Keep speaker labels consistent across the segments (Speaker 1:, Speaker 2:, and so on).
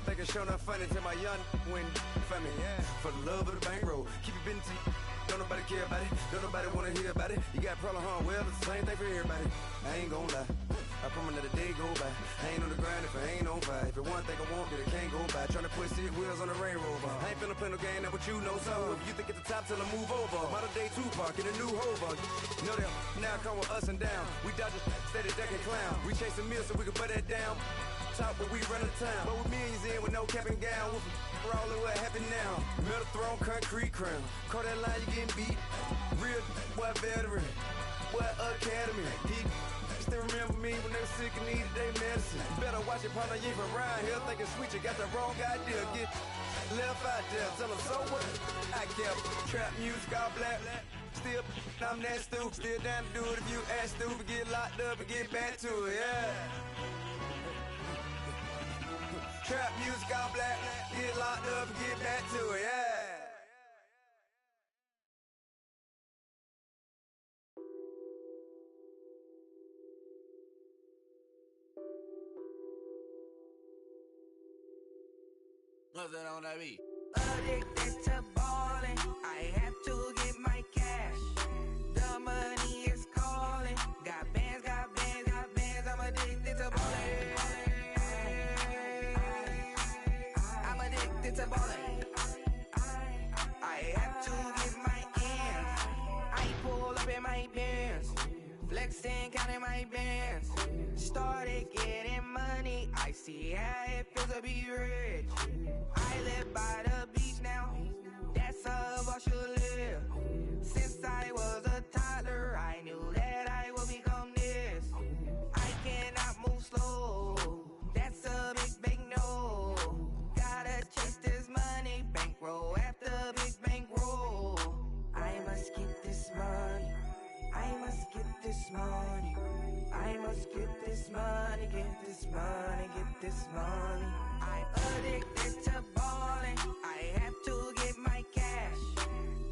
Speaker 1: ain't thinking show nothing funny till my young win for me. For the love of the bankroll, keep it business. Don't nobody care about it, don't nobody wanna hear about it. You got problem, huh? Well, it's the same thing for everybody. I ain't gon' lie, I promise that a day go by. I ain't on the grind if I ain't on fire. If it one thing I want, then it can't go by. Tryna put 6 wheels on the Range Rover. I ain't finna play no game, that what you know. So if you think at the top, tell them move over. Model day Tupac in a new Hova. Know that now come with us and down. We dodge a steady ducking clown. We chasing meals so we can put that down. Talk, but we run the town. But with millions in with no cap and gown. We're all over what happened now. Metal throne, concrete crown. Call that line, you getting beat. Real boy veteran, boy academy. He still remember me when they were sick and needed their medicine. Better watch it, partner, you ain't from around here thinking sweet. You got the wrong idea. Get left out there. Tell them so what? I kept trap music all black. Still, I'm that stupid. Still down to do it if you act stupid. Get locked up and get back to it, yeah. Trap music all black, get locked up and get back to it, yeah.
Speaker 2: What's that on that beat?
Speaker 3: Addicted to ballin', I have to get my cash. The money is calling, got bands, I'm addicted to ballin'. To ballin'. I have to get my ends. I pull up in my Benz, flexing, counting my bands. Started getting money, I see how it feels to be rich. I live by the beach now, that's how I should live. Since I was a toddler, I knew that I would become this. I cannot move slow, that's a big no. Gotta chase this money, bankroll after big bankroll. I must get this money, I must get this money, I must get this money, get this money, get this money. I'm addicted to ballin', I have to get my cash.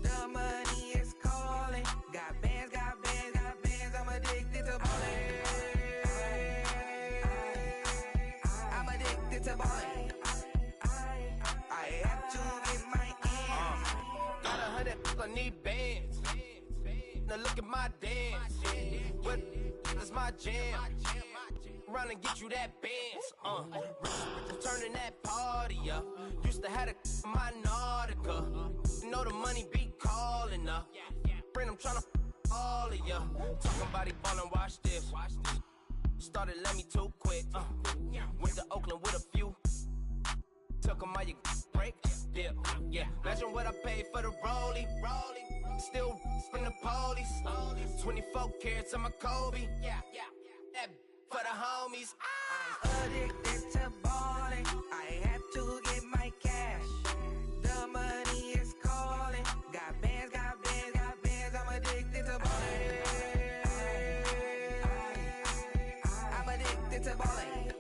Speaker 3: The money is calling, got bands, I'm addicted to ballin'. I'm addicted to ballin'. I have to get my ends.
Speaker 2: Got 100, I need bands. Now look at my dance. What is my jam? Run and get you that bands. Turning that party up. Used to have a my Nautica. You know the money be calling up. Friend, I'm tryna all of ya. Talking about he ballin', watch this. Started let me too quick. Went to Oakland with a few. Took 'em all you break, dip, yeah. Imagine what I paid for the rollie. Still from the police. 24 carats on my Kobe. Yeah. That for the homies.
Speaker 3: I'm addicted to ballin'. I have to get my cash. The money is calling. Got bands, I'm addicted to ballin'. I'm addicted to ballin'.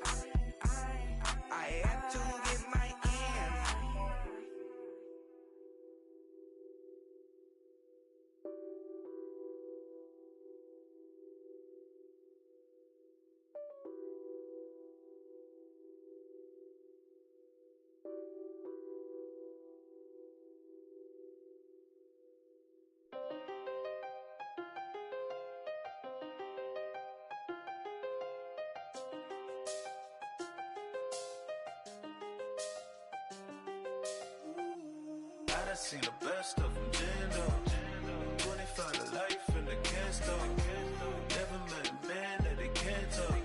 Speaker 3: I have to get my
Speaker 4: I seen the best of them jammed up. 25 to life and they can't stop. Never met a man that they can't talk.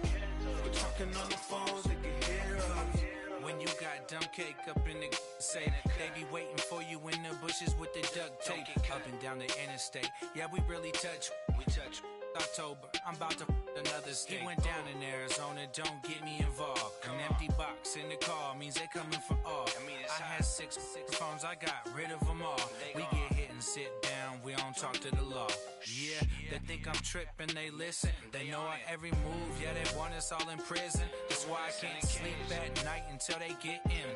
Speaker 4: We're talking on the phones, they can hear us.
Speaker 5: When you got dumb cake up in the say that they be waiting for you in the bushes with the duct tape. Up and down the interstate, yeah, we really touch. We touch. October, I'm about to another state. He went down in Arizona, don't get me involved. An empty box in the car means they coming for all. I had six phones, I got rid of them all. We get hit and sit down, we don't talk to the law. Yeah, they think I'm tripping, they listen. They know our every move, yeah, they want us all in prison. That's why I can't sleep at night until they get in.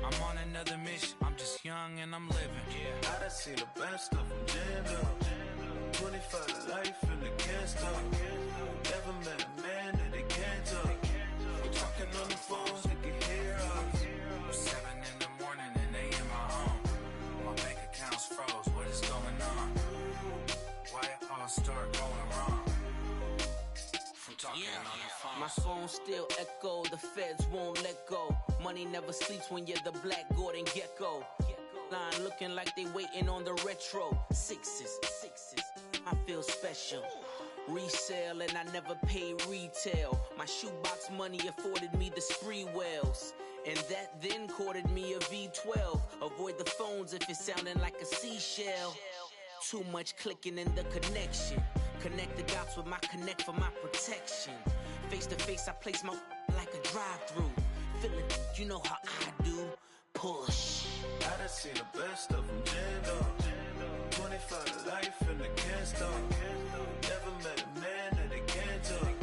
Speaker 5: I'm on another mission, I'm just young and I'm living.
Speaker 4: I done seen the best of them jammed up. 25 to life and they can't stop. Never met a man that they can't talk. We're talking on the phones, they can hear us.
Speaker 6: drums still echo, the feds won't let go. Money never sleeps when you're the Black Gordon Gecko. Line looking like they waiting on the retro. Sixes, I feel special. Resale and I never pay retail. My shoebox money afforded me the spree wells. And that then courted me a V12. Avoid the phones if it's sounding like a seashell. Too much clicking in the connection. Connect the dots with my connect for my protection. Face to face, I place my like a drive-through. Feeling, you know how I do. Push.
Speaker 4: I done seen the best of them jammed up. 25 to life and they can't stop. Never met a man that they can't talk.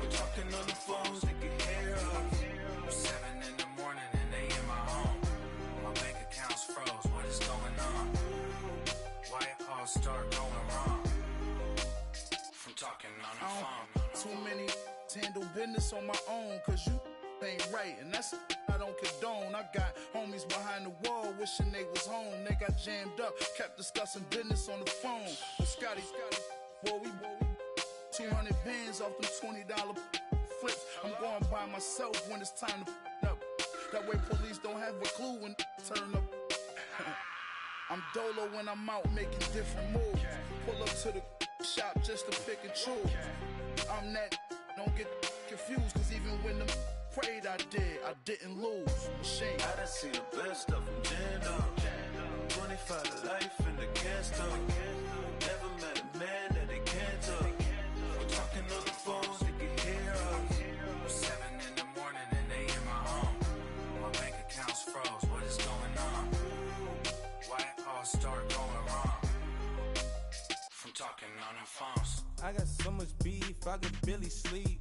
Speaker 4: We're talking on the phones, they can hear us.
Speaker 5: 7 in the morning and they in my home. My bank accounts froze, what is going on? Why it all start going wrong? From talking on the phone.
Speaker 7: Too many handle business on my own, cause you ain't right, and that's I don't condone. I got homies behind the wall wishing they was home. They got jammed up, kept discussing business on the phone. But Scotty, boy, we 200 bands off them $20 flips. I'm going by myself when it's time to up. That way police don't have a clue when turn up. I'm dolo when I'm out making different moves. Pull up to the shop just to pick and choose. I'm that, don't get confused, cause even when the prayed I didn't lose. Machine.
Speaker 4: I done seen the best of them jammed up. 25 to life and they can't stop. Never met a man that they can't talk. We're talking on the phones, they can hear us.
Speaker 5: 7 in the morning and they in my home. My bank accounts froze, what is going on? Why it all start going wrong? From talking on the phones.
Speaker 8: I got so much beef, I could barely sleep.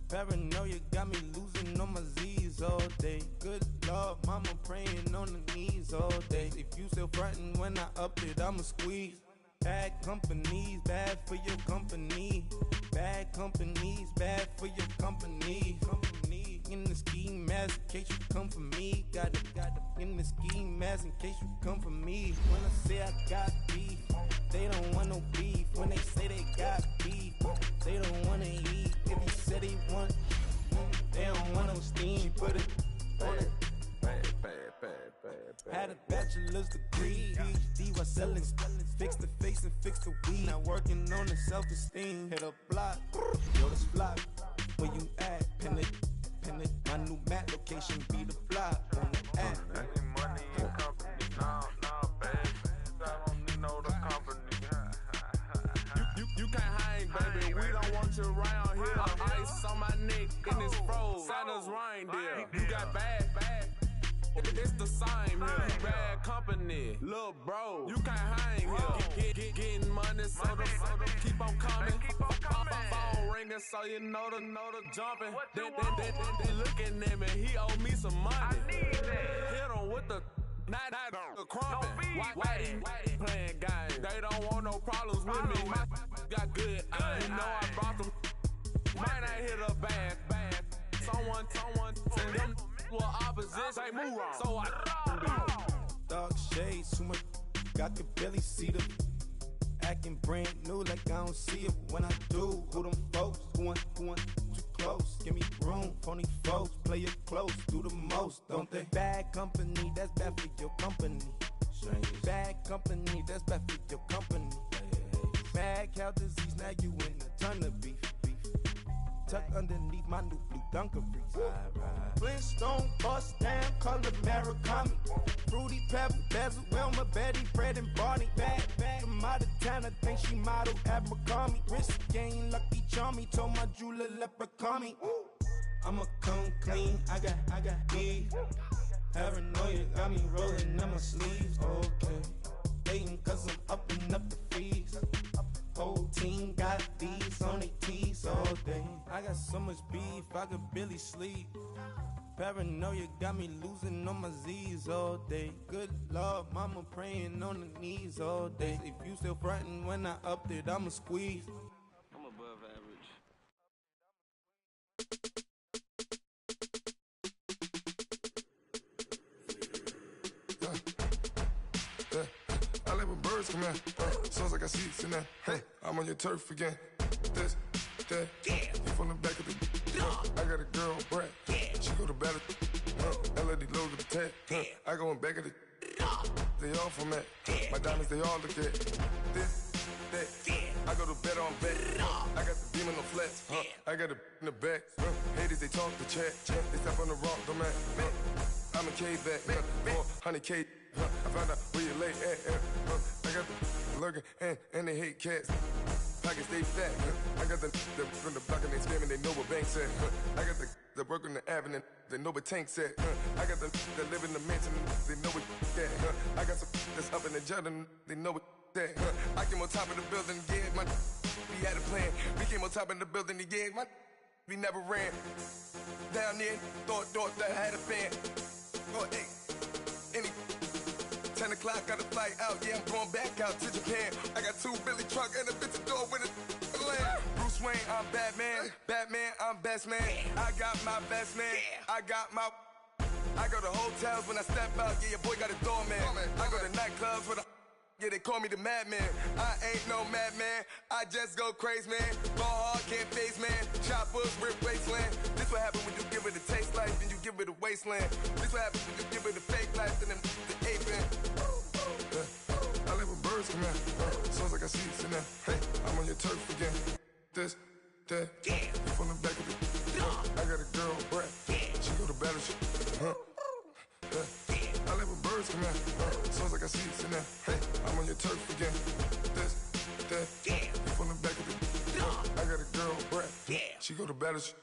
Speaker 8: Paranoia got me losing on my Z's all day. Good Lord, mama praying on the knees all day. If you still frontin' when I up it, I'ma squeeze. Bad companies, bad for your company. Bad companies, bad for your company. Company in the ski mask in case you come for me. Got it in the ski mask in case you come for me. When I say I got beef, they don't want no beef. When they say they got beef, they don't wanna eat. If you said they want, they don't want no steam. Put it on it. Had a bachelor's degree, PhD while selling. Fix the face and fix the weed. Now working on the self-esteem. Hit a block, yo, this block. Where you at? Pin it. My new map location be the block on the app.
Speaker 9: Money and company, no, baby. I don't need no the company. You can't hang, baby. We don't want you around here. Ice on my neck and it's froze. Santa's reindeer. You got bad. It's the same here. You bad company, little bro. You can't hang here. Getting money, so the keep on coming. Phone ringing, so you know the jumping. They looking at me. He owe me some money. Hit him with the night crumping. Why they playing games? They don't want no problems with me. My got good. You know I brought them. Might not hit a bad. Someone tell them. Well, opposition, say move wrong. So I
Speaker 8: Dark shades, too much. I could barely see them. Acting brand new like I don't see it when I do. Who them folks? Who want too close? Give me room, phony folks. Play it close, do the most, don't they? Bad company, that's bad for your company. Bad company, that's bad for your company. Mad cow disease, now you in a ton of beef. Tuck underneath my new blue dungarees. Flintstone, bust down, color Murakami. Fruity Pebble, Basil, Wilma, Betty, Fred, and Barney. Bad from out of town, I think she model Abercrombie. Wrist game, Lucky Charmy, told my jeweler leprechaun. I'ma come clean, I got beef. Paranoia got me rolling on my sleeves. Okay, hating cause I'm upping up the fees. Whole team got these on their tees all day. I got so much beef, I could barely sleep. Paranoia got me losing on my Z's all day. Good Lord, mama praying on the knees all day. If you still frontin' when I upped it, I'ma squeeze.
Speaker 9: I'm above average.
Speaker 10: I like when birds come in. Sounds like I got seats in there. Hey, I'm on your turf again. This, that, you from the back of the. I got a girl, Brett. She go to battle. LOD loads of tech. I go in back of the. They all from that. My diamonds, they all look at. This, that. I go to bed on bed. I got the beam on the flats. I got it in the back. Haters, they talk the chat. They step on the rock, the man. I'm a K-back. 400K. I found out where you lay at. I got the lurking and they hate cats. Pockets stay fat. I got the from the block and they screaming, they know what banks at. I got the work on the avenue, they know what tanks at. I got the that live in the mansion, they know what that. I got some that's up in the jungle, they know what that. I came on top of the building, yeah, my we had a plan. We came on top of the building, yeah, my we never ran. Down there, thought that I had a fan. Oh, hey, any 10 o'clock, got a flight out, yeah, I'm going back out to Japan. I got 2 Billy truck and a bitch door with a land. Bruce Wayne, I'm Batman. Batman, I'm best man. I got my best man. I got my. I go to hotels when I step out, yeah, your boy got a doorman. I go to nightclubs with a. Yeah, they call me the madman. I ain't no madman. I just go crazy, man. Ball hard, can't face, man. Choppers, rip wasteland. This what happen when you give it a taste life, then you give it a wasteland. This what happen when you give it a fake life, then the ape man. I live with birds come out. Sounds like I see it in there. Hey, I'm on your turf again. This, that, you from the back of the. I got a girl, Brett. She go to battle shit. I live with birds come out. Sounds like I see it in there. Hey, I'm on your turf again. This, that, you from the back of the. I got a girl, Brett. She go to battle shit.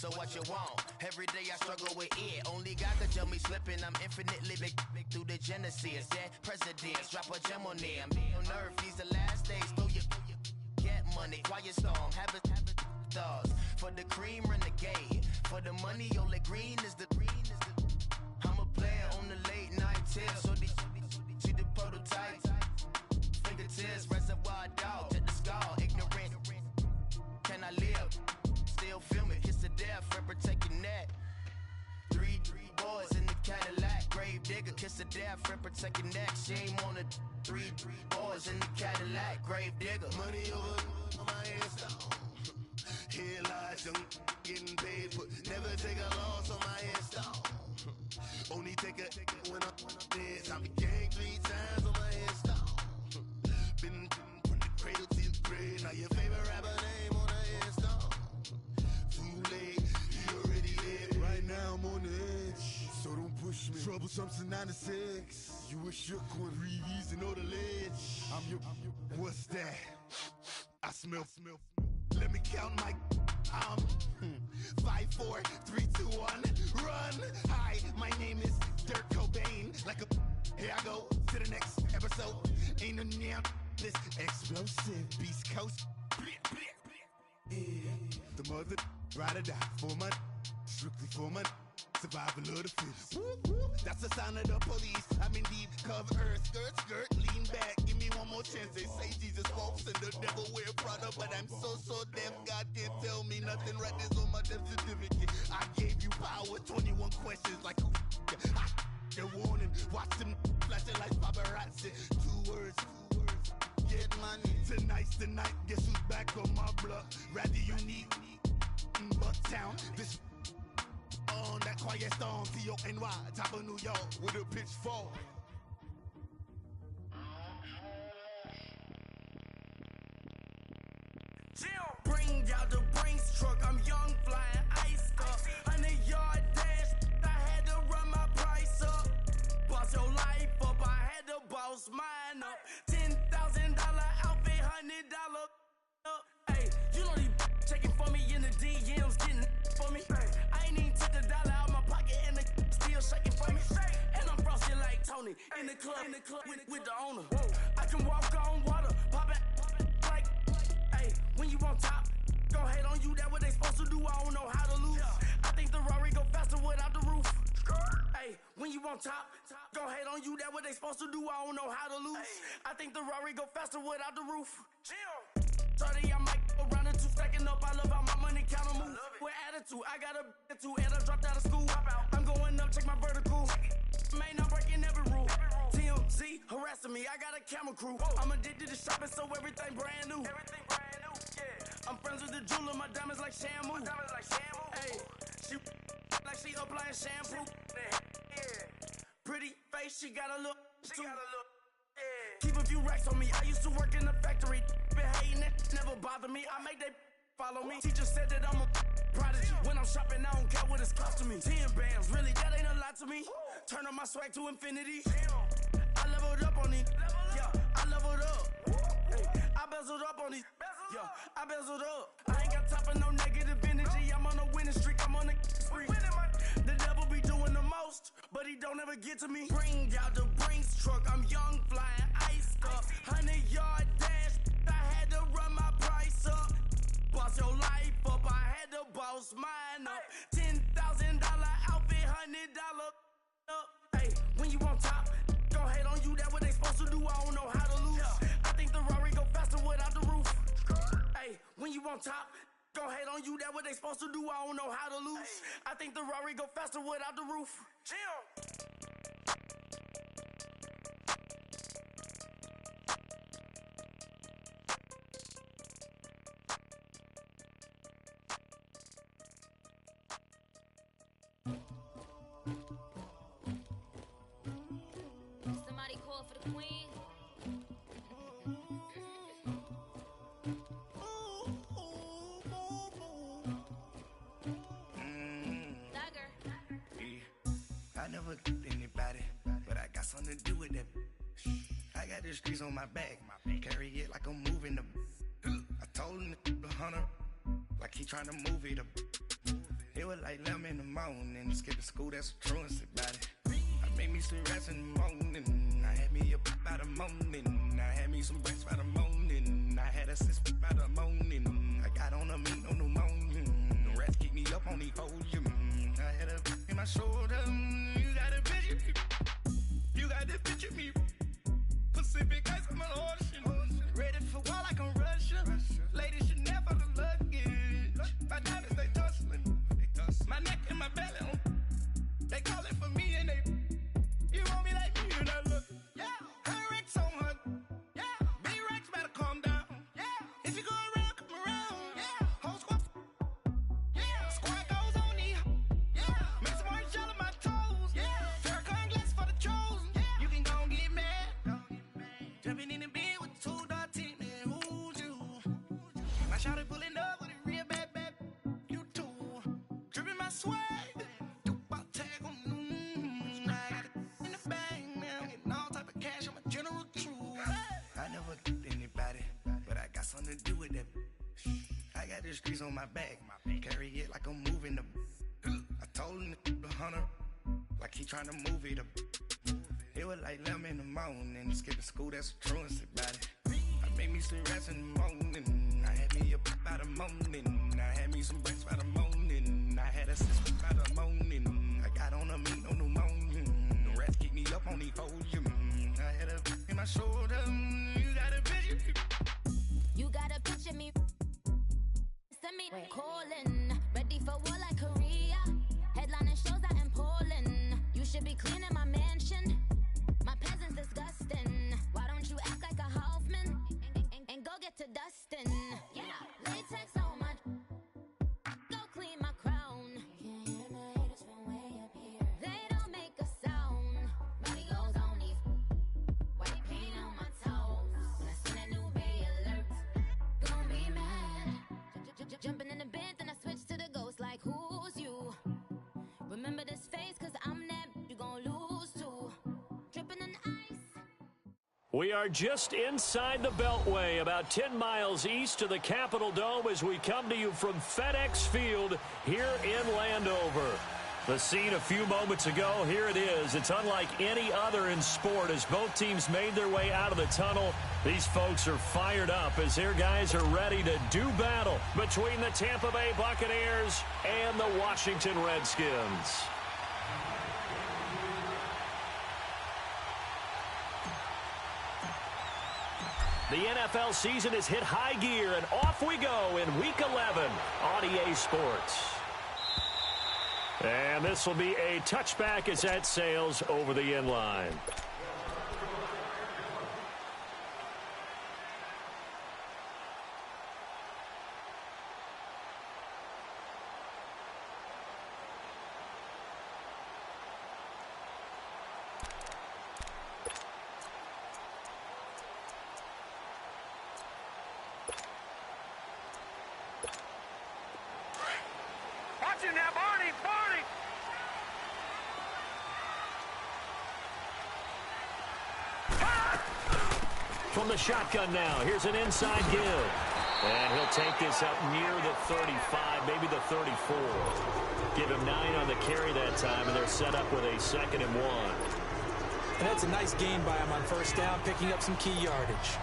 Speaker 11: So what you want? Every day I struggle with it. Only God could tell me slipping. I'm infinitely big through the genesis. Dead presidents, drop a gem on them. On earth, these the last days. Throw your get money, quiet storm. Have it stars. For the cream, renegade. For the money, only green is the. I'm a player on the late night tips. So they see the prototype. Fingertips, reservoir dog. To the skull, ignorant. Can I live? Still film it, kiss to death, for protecting that. Three boys in the Cadillac, grave digger, kiss to death, for protecting that. Shame on the three boys in the Cadillac, grave digger. Money over my headstone. Here lies young, getting paid, but never take a loss on my headstone. Only take a when I'm dead. I be gang 3 times on my headstone.
Speaker 12: Dre, now your favorite rapper name on the install. Too late, he already lit. Right now I'm on the edge, so don't push me. Troublesome since 96. You a shook one, Reeves and all the ledge. I'm your, what's that? I smell. Let me count my 5, 4, 3, 2, 1, run. Hi, my name is Dirk Cobain. Like a, here I go to the next episode. Ain't no damn this explosive Beast Coast. Yeah. The mother ride or die for my, strictly for my survival of the fittest. That's the sound of the police. I'm in deep cover earth, skirt, lean back. Give me one more chance. They say Jesus walks and the devil wear Prada, but I'm so deaf. God can't tell me nothing. Right there's on my death certificate. I gave you power. 21 questions like who your warning. Watch them flashing like paparazzi. 2 words. Get money. Tonight's the night. Guess who's back on my block? Rather unique. Bucktown. This on that quiet storm, T-O-N-Y, top of New York, with a pitchfork.
Speaker 3: Bring out the Brinks truck, I'm young, flying iced up. 100-yard dash, I had to run my price up. Boss your life up, I had to boss mine up. $10,000 outfit, $100 up. Hey, you know these checking for me in the DMs, getting for me. I ain't even took $1 out my pocket and the still shaking for me. And I'm frosty like Tony in the club with the owner. I can walk on water, pop it like, hey, when you on top, go hate on you, that what they supposed to do, I don't know how to lose. I think the Rari go faster without the roof. Hey, when you on top, go hate on you, that what they supposed to do, I don't know how to lose. I think the Rari go faster without the roof. 30, I might go around the 2 stacking up. I love how my money count on move. With attitude, I got a too, and I dropped out of school. I'm going up, check my vertical. Man, I'm breaking every rule. TMZ harassing me, I got a camera crew. I'm addicted to shopping, so everything brand new. I'm friends with the jeweler, my diamonds like Shamu. Hey, she like she applying shampoo. Pretty face, she got a look. Keep a few racks on me. I used to work in the factory. Been hating it, never bother me. I make they follow me. Teacher said that I'm a prodigy. When I'm shopping, I don't care what it's costing me. 10 bands, really, that ain't a lot to me. Turn on my swag to infinity. I leveled up on these. Yeah, I leveled up. Hey, I bezeled up on these. Yeah, I bezeled up. I ain't got time for no negative energy. I'm on a winning streak. I'm on a spree. The devil be doing the most, but he don't ever get to me. Bring out the Brinks truck. I'm young, flying iced up. 100-yard dash. I had to run my price up. Boss your life up. I had to boss mine up. $10,000 outfit, $100 up. Hey, when you on top, go hate on you. That what they supposed to do. I don't know how to lose. I think the Rari go faster without the roof. Hey, when you on top, go hate on you. That what they supposed to do. I don't know how to lose. I think the Rari go faster without the roof.
Speaker 13: Somebody call for the queen.
Speaker 12: I never anybody, but I got something to do with that. I got the streets on my back, carry it like I'm moving the. I told him the hunter, like he trying to move it up. It was like 11 in the morning, skipping school, that's a truancy about it. I made me some rest in the morning, I had me up by the morning, I had me some rest by the morning, I had a sis by the morning, I got on a meat on the morning, the rats keep me up on the podium, I had a in my shoulder, you got a picture me, you got to picture me, Pacific ice on my ocean, ready for war like I'm Russia, ladies should never the luggage, my diamonds they tussling, my neck and my belly on, they calling for me and they, you want me like me and I look, yeah, her Rex on her, yeah, big Rex better calm down, yeah, if you go around, come around, yeah, whole squad, yeah, squad goes on the, yeah, make some orange gel on my toes, yeah, Farrakhan glass for the chosen, yeah, you can go and get mad, jumping in the bed with 2 dark teeth, man, ooh, Shout it pulling up with a real bad, you too. Dripping my swag, do about tag on I got it in the bag now, getting all type of cash, I'm a general true. I never anybody, but I got something to do with that. I got the streets on my back, carry it like I'm moving the. I told him the hunter, like he trying to move it up. It was like 11 in the morning, skipping school, that's a truancy about it. I made me some rest in the morning, I had me up by the morning, I had me some breaks by the morning, I had a sister by the morning, I got on a meat on the morning, the rats keep me up on the podium, I had a in my shoulder, you got a picture.
Speaker 13: You got a picture me, send me calling, ready for war like Korea, headlining shows out in Poland, you should be cleaning my mansion. My presence disgusting. Why don't you act like a Hoffman and go get to dustin'? Yeah, latex on my. Go clean my crown. Can't hear the haters from way up here. They don't make a sound. Money goes on these. White paint on my toes. When I see that new Bay alert, gonna be mad. Jumping in the bed, then I switch to the ghost. Like who's you? Remember this face, 'cause I'm that you gon' lose to.
Speaker 14: We are just inside the Beltway, about 10 miles east of the Capitol Dome as we come to you from FedEx Field here in Landover. The scene a few moments ago, here it is. It's unlike any other in sport as both teams made their way out of the tunnel. These folks are fired up as their guys are ready to do battle between the Tampa Bay Buccaneers and the Washington Redskins. The NFL season has hit high gear, and off we go in Week 11 on EA Sports. And this will be a touchback as that sails over the end line. From the shotgun now, here's an inside give. And he'll take this up near the 35, maybe the 34. Give him 9 on the carry that time, and they're set up with a 2nd and 1.
Speaker 15: And that's a nice gain by him on first down, picking up some key yardage.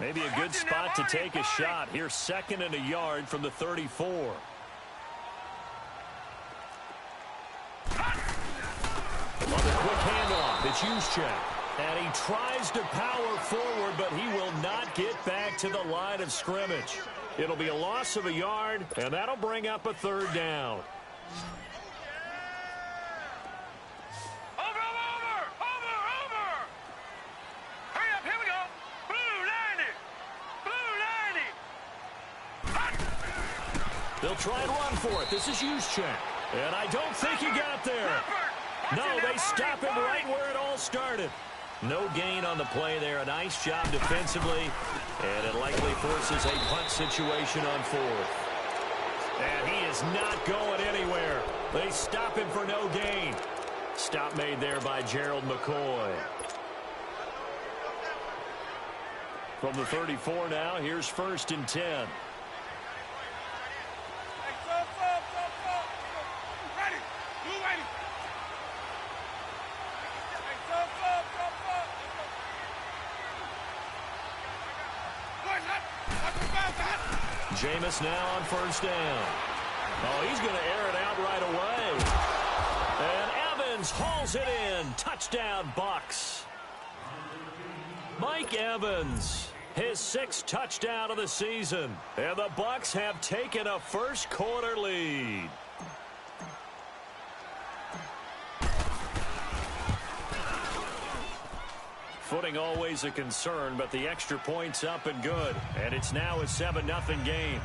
Speaker 14: Maybe a good spot to take a shot. Here's 2nd and a yard from the 34. On the quick handoff, it's Juszczyk. And he tries to power forward, but he will not get back to the line of scrimmage. It'll be a loss of a yard, and that'll bring up a 3rd down. They'll try and run for it. This is Juszczyk. And I don't think he got there. No, they stop him right where it all started. No gain on the play there. A nice job defensively. And it likely forces a punt situation on 4th. And he is not going anywhere. They stop him for no gain. Stop made there by Gerald McCoy. From the 34 now, here's 1st and 10. Jameis now on 1st down. Oh, he's going to air it out right away. And Evans hauls it in. Touchdown, Bucs. Mike Evans, his 6th touchdown of the season. And the Bucs have taken a first-quarter lead. Footing always a concern, but the extra point's up and good. And it's now a 7-0 game.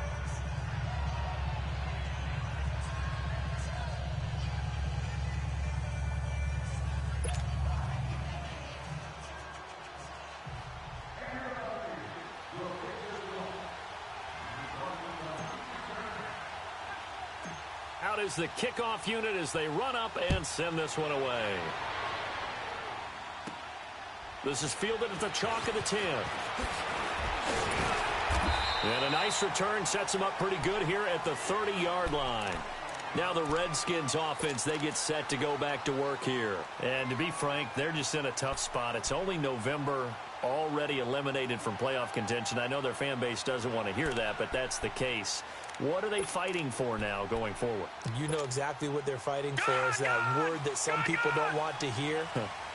Speaker 14: Out is the kickoff unit as they run up and send this one away. This is fielded at the chalk of the 10. And a nice return sets him up pretty good here at the 30-yard line. Now the Redskins offense, they get set to go back to work here. And to be frank, they're just in a tough spot. It's only November, already eliminated from playoff contention. I know their fan base doesn't want to hear that, but that's the case. What are they fighting for now going forward?
Speaker 15: You know exactly what they're fighting for is that word that some people don't want to hear,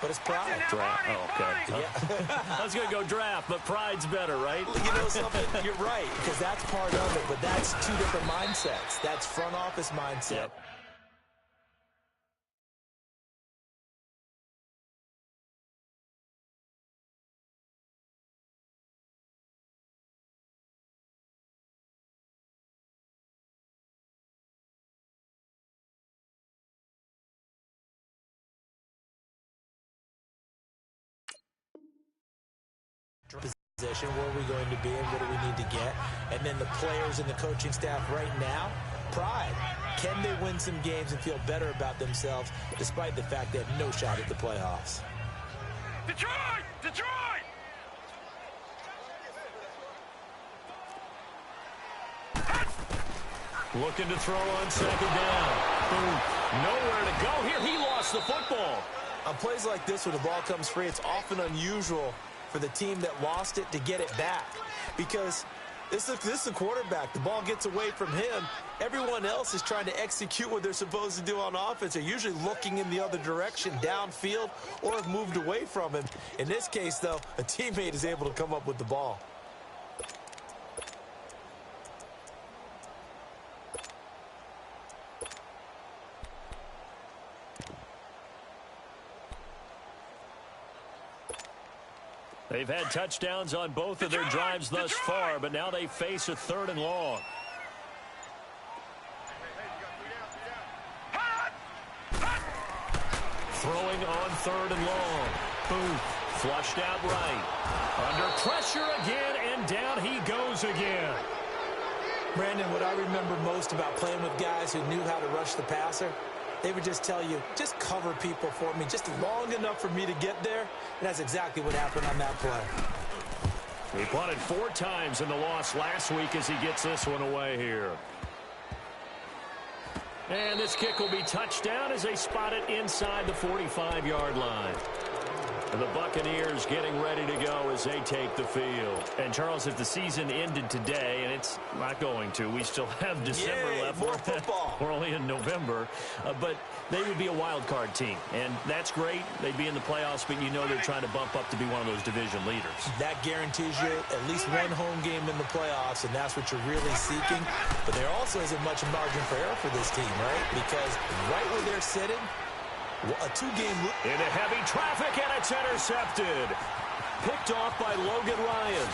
Speaker 15: but it's pride.
Speaker 14: Draft. Oh, okay. Yeah. I was going to go draft, but pride's better, right?
Speaker 15: You know something? You're right, because that's part of it, but that's two different mindsets. That's front office mindset.
Speaker 14: Yep.
Speaker 15: Position, where are we going to be and what do we need to get? And then the players and the coaching staff right now, pride. Can they win some games and feel better about themselves despite the fact they have no shot at the playoffs?
Speaker 16: Detroit! Detroit!
Speaker 14: Looking to throw on second down. Boom. Nowhere to go here. He lost the football.
Speaker 15: On plays like this where the ball comes free, it's often unusual for the team that lost it to get it back, because this is a quarterback. The ball gets away from him. Everyone else is trying to execute what they're supposed to do on offense. They're usually looking in the other direction, downfield, or have moved away from him. In this case, though, a teammate is able to come up with the ball.
Speaker 14: They've had touchdowns on both of their drives thus far, but now they face a 3rd and long. Throwing on 3rd and long. Boom. Flushed out right. Under pressure again, and down he goes again.
Speaker 15: Brandon, what I remember most about playing with guys who knew how to rush the passer, they would just tell you, just cover people for me, just long enough for me to get there. And that's exactly what happened on that play.
Speaker 14: He punted 4 times in the loss last week as he gets this one away here. And this kick will be touchdown as they spot it inside the 45-yard line. And the Buccaneers getting ready to go as they take the field. And, Charles, if the season ended today, and it's not going to, we still have December left.
Speaker 15: More football.
Speaker 14: We're only in November. But they would be a wild card team. And that's great. They'd be in the playoffs, but you know they're trying to bump up to be one of those division leaders. That
Speaker 15: guarantees you at least one home game in the playoffs, and that's what you're really seeking. But there also isn't much margin for error for this team, right? Because right where they're sitting, a 2-game
Speaker 14: into heavy traffic, and it's intercepted. Picked off by Logan Ryan.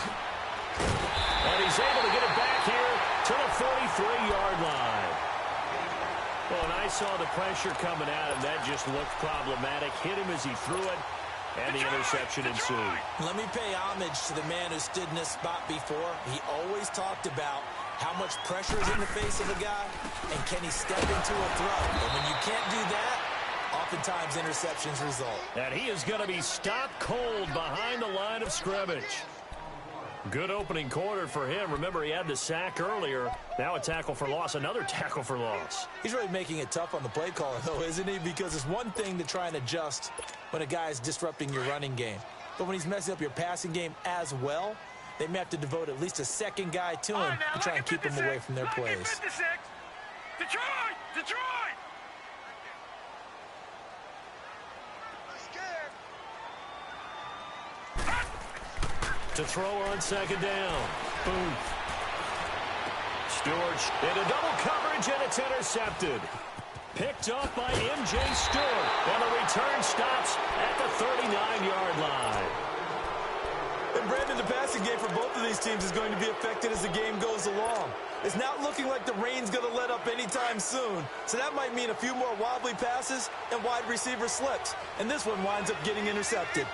Speaker 14: And he's able to get it back here to the 43-yard line. Well, and I saw the pressure coming at him. That just looked problematic. Hit him as he threw it, and the interception ensued.
Speaker 15: Let me pay homage to the man who stood in this spot before. He always talked about how much pressure is in the face of a guy, and can he step into a throw. And when you can't do that, oftentimes interceptions result.
Speaker 14: And he is going to be stopped cold behind the line of scrimmage. Good opening quarter for him. Remember, he had the sack earlier. Now a tackle for loss, another tackle for loss.
Speaker 15: He's really making it tough on the play caller, though, isn't he? Because it's one thing to try and adjust when a guy is disrupting your running game. But when he's messing up your passing game as well, they may have to devote at least a second guy to him to try and keep him away from their plays.
Speaker 16: Detroit! Detroit!
Speaker 14: To throw on second down. Boom. Stewart into double coverage, and it's intercepted. Picked off by M.J. Stewart. And the return stops at the 39-yard line.
Speaker 15: Brandon, the passing game for both of these teams is going to be affected as the game goes along. It's not looking like the rain's going to let up anytime soon, so that might mean a few more wobbly passes and wide receiver slips, and this one winds up getting intercepted.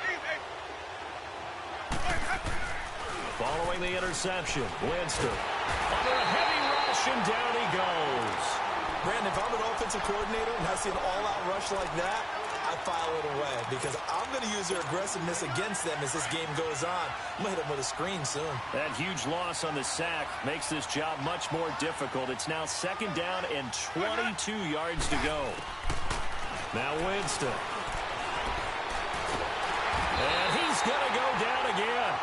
Speaker 14: Following the interception, Winston under a heavy rush, and down he goes.
Speaker 15: Brandon, if I'm an offensive coordinator and I see an all-out rush like that, I file it away because I'm going to use their aggressiveness against them as this game goes on. I'm going to hit them with a screen soon.
Speaker 14: That huge loss on the sack makes this job much more difficult. It's now 2nd down and 22 yards to go. Now Winston. And he's going to go down again.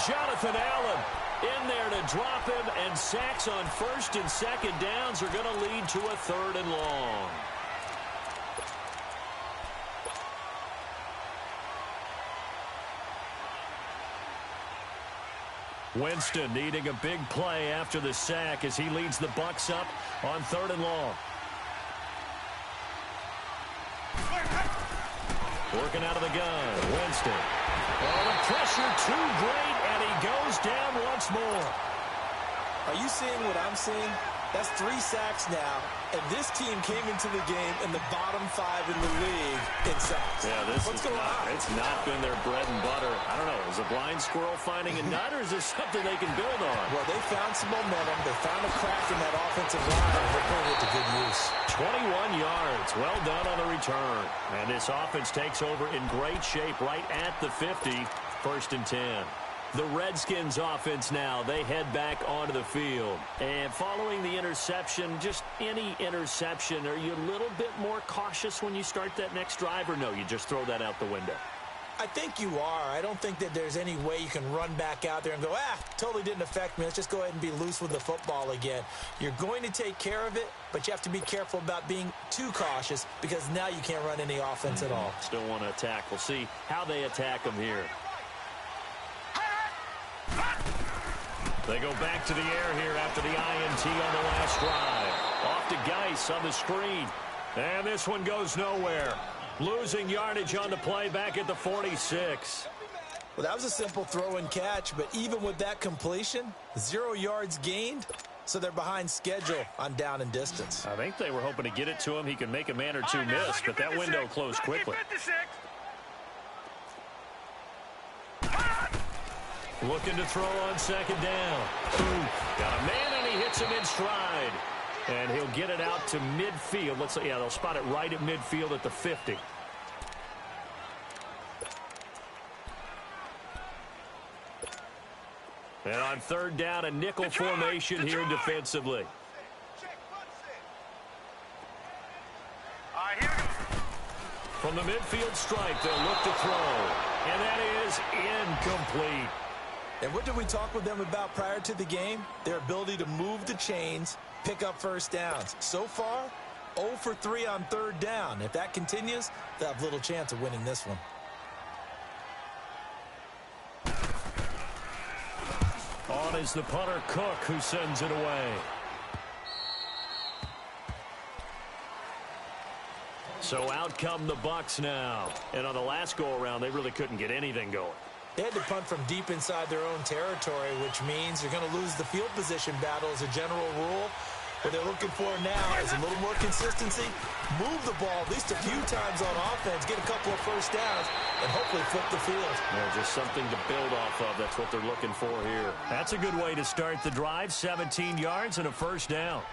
Speaker 14: Jonathan Allen in there to drop him, and sacks on 1st and 2nd downs are going to lead to a 3rd and long. Winston needing a big play after the sack as he leads the Bucs up on 3rd and long. Working out of the gun, Winston. Oh, the pressure too great, and he goes down once more.
Speaker 15: Are you seeing what I'm seeing? That's 3 sacks now, and this team came into the game in the bottom 5 in the league in sacks.
Speaker 14: Yeah, this
Speaker 15: What's
Speaker 14: is
Speaker 15: going on?
Speaker 14: It's not been their bread and butter. I don't know, is a blind squirrel finding a nut, or is this something they can build on?
Speaker 15: Well, they found some momentum. They found a crack in that offensive line, and they're putting it to good use.
Speaker 14: 21 yards. Well done on the return. And this offense takes over in great shape right at the 50. 1st and 10. The Redskins offense now, they head back onto the field. And following the interception, just any interception, are you a little bit more cautious when you start that next drive, or no, you just throw that out the window?
Speaker 15: I think you are. I don't think that there's any way you can run back out there and go, totally didn't affect me. Let's just go ahead and be loose with the football again. You're going to take care of it, but you have to be careful about being too cautious because now you can't run any offense at all.
Speaker 14: Still want to attack. We'll see how they attack them here. They go back to the air here after the INT on the last drive. Off to Geis on the screen. And this one goes nowhere. Losing yardage on the play back at the 46.
Speaker 15: Well, that was a simple throw and catch, but even with that completion, 0 yards gained, so they're behind schedule on down and distance.
Speaker 14: I think they were hoping to get it to him. He could make a man or two miss, but that window closed quickly. Looking to throw on 2nd down. Got a man, and he hits him in stride. And he'll get it out to midfield. They'll spot it right at midfield at the 50. And on 3rd down, a nickel formation here defensively. From the midfield stripe, they'll look to throw. And that is incomplete.
Speaker 15: And what did we talk with them about prior to the game? Their ability to move the chains, pick up 1st downs. So far, 0 for 3 on 3rd down. If that continues, they'll have little chance of winning this one.
Speaker 14: On is the punter, Cook, who sends it away. So out come the Bucs now. And on the last go-around, they really couldn't get anything going.
Speaker 15: They had to punt from deep inside their own territory, which means you're going to lose the field position battle as a general rule. What they're looking for now is a little more consistency, move the ball at least a few times on offense, get a couple of 1st downs, and hopefully flip the field.
Speaker 14: Yeah, just something to build off of. That's what they're looking for here. That's a good way to start the drive. 17 yards and a 1st down.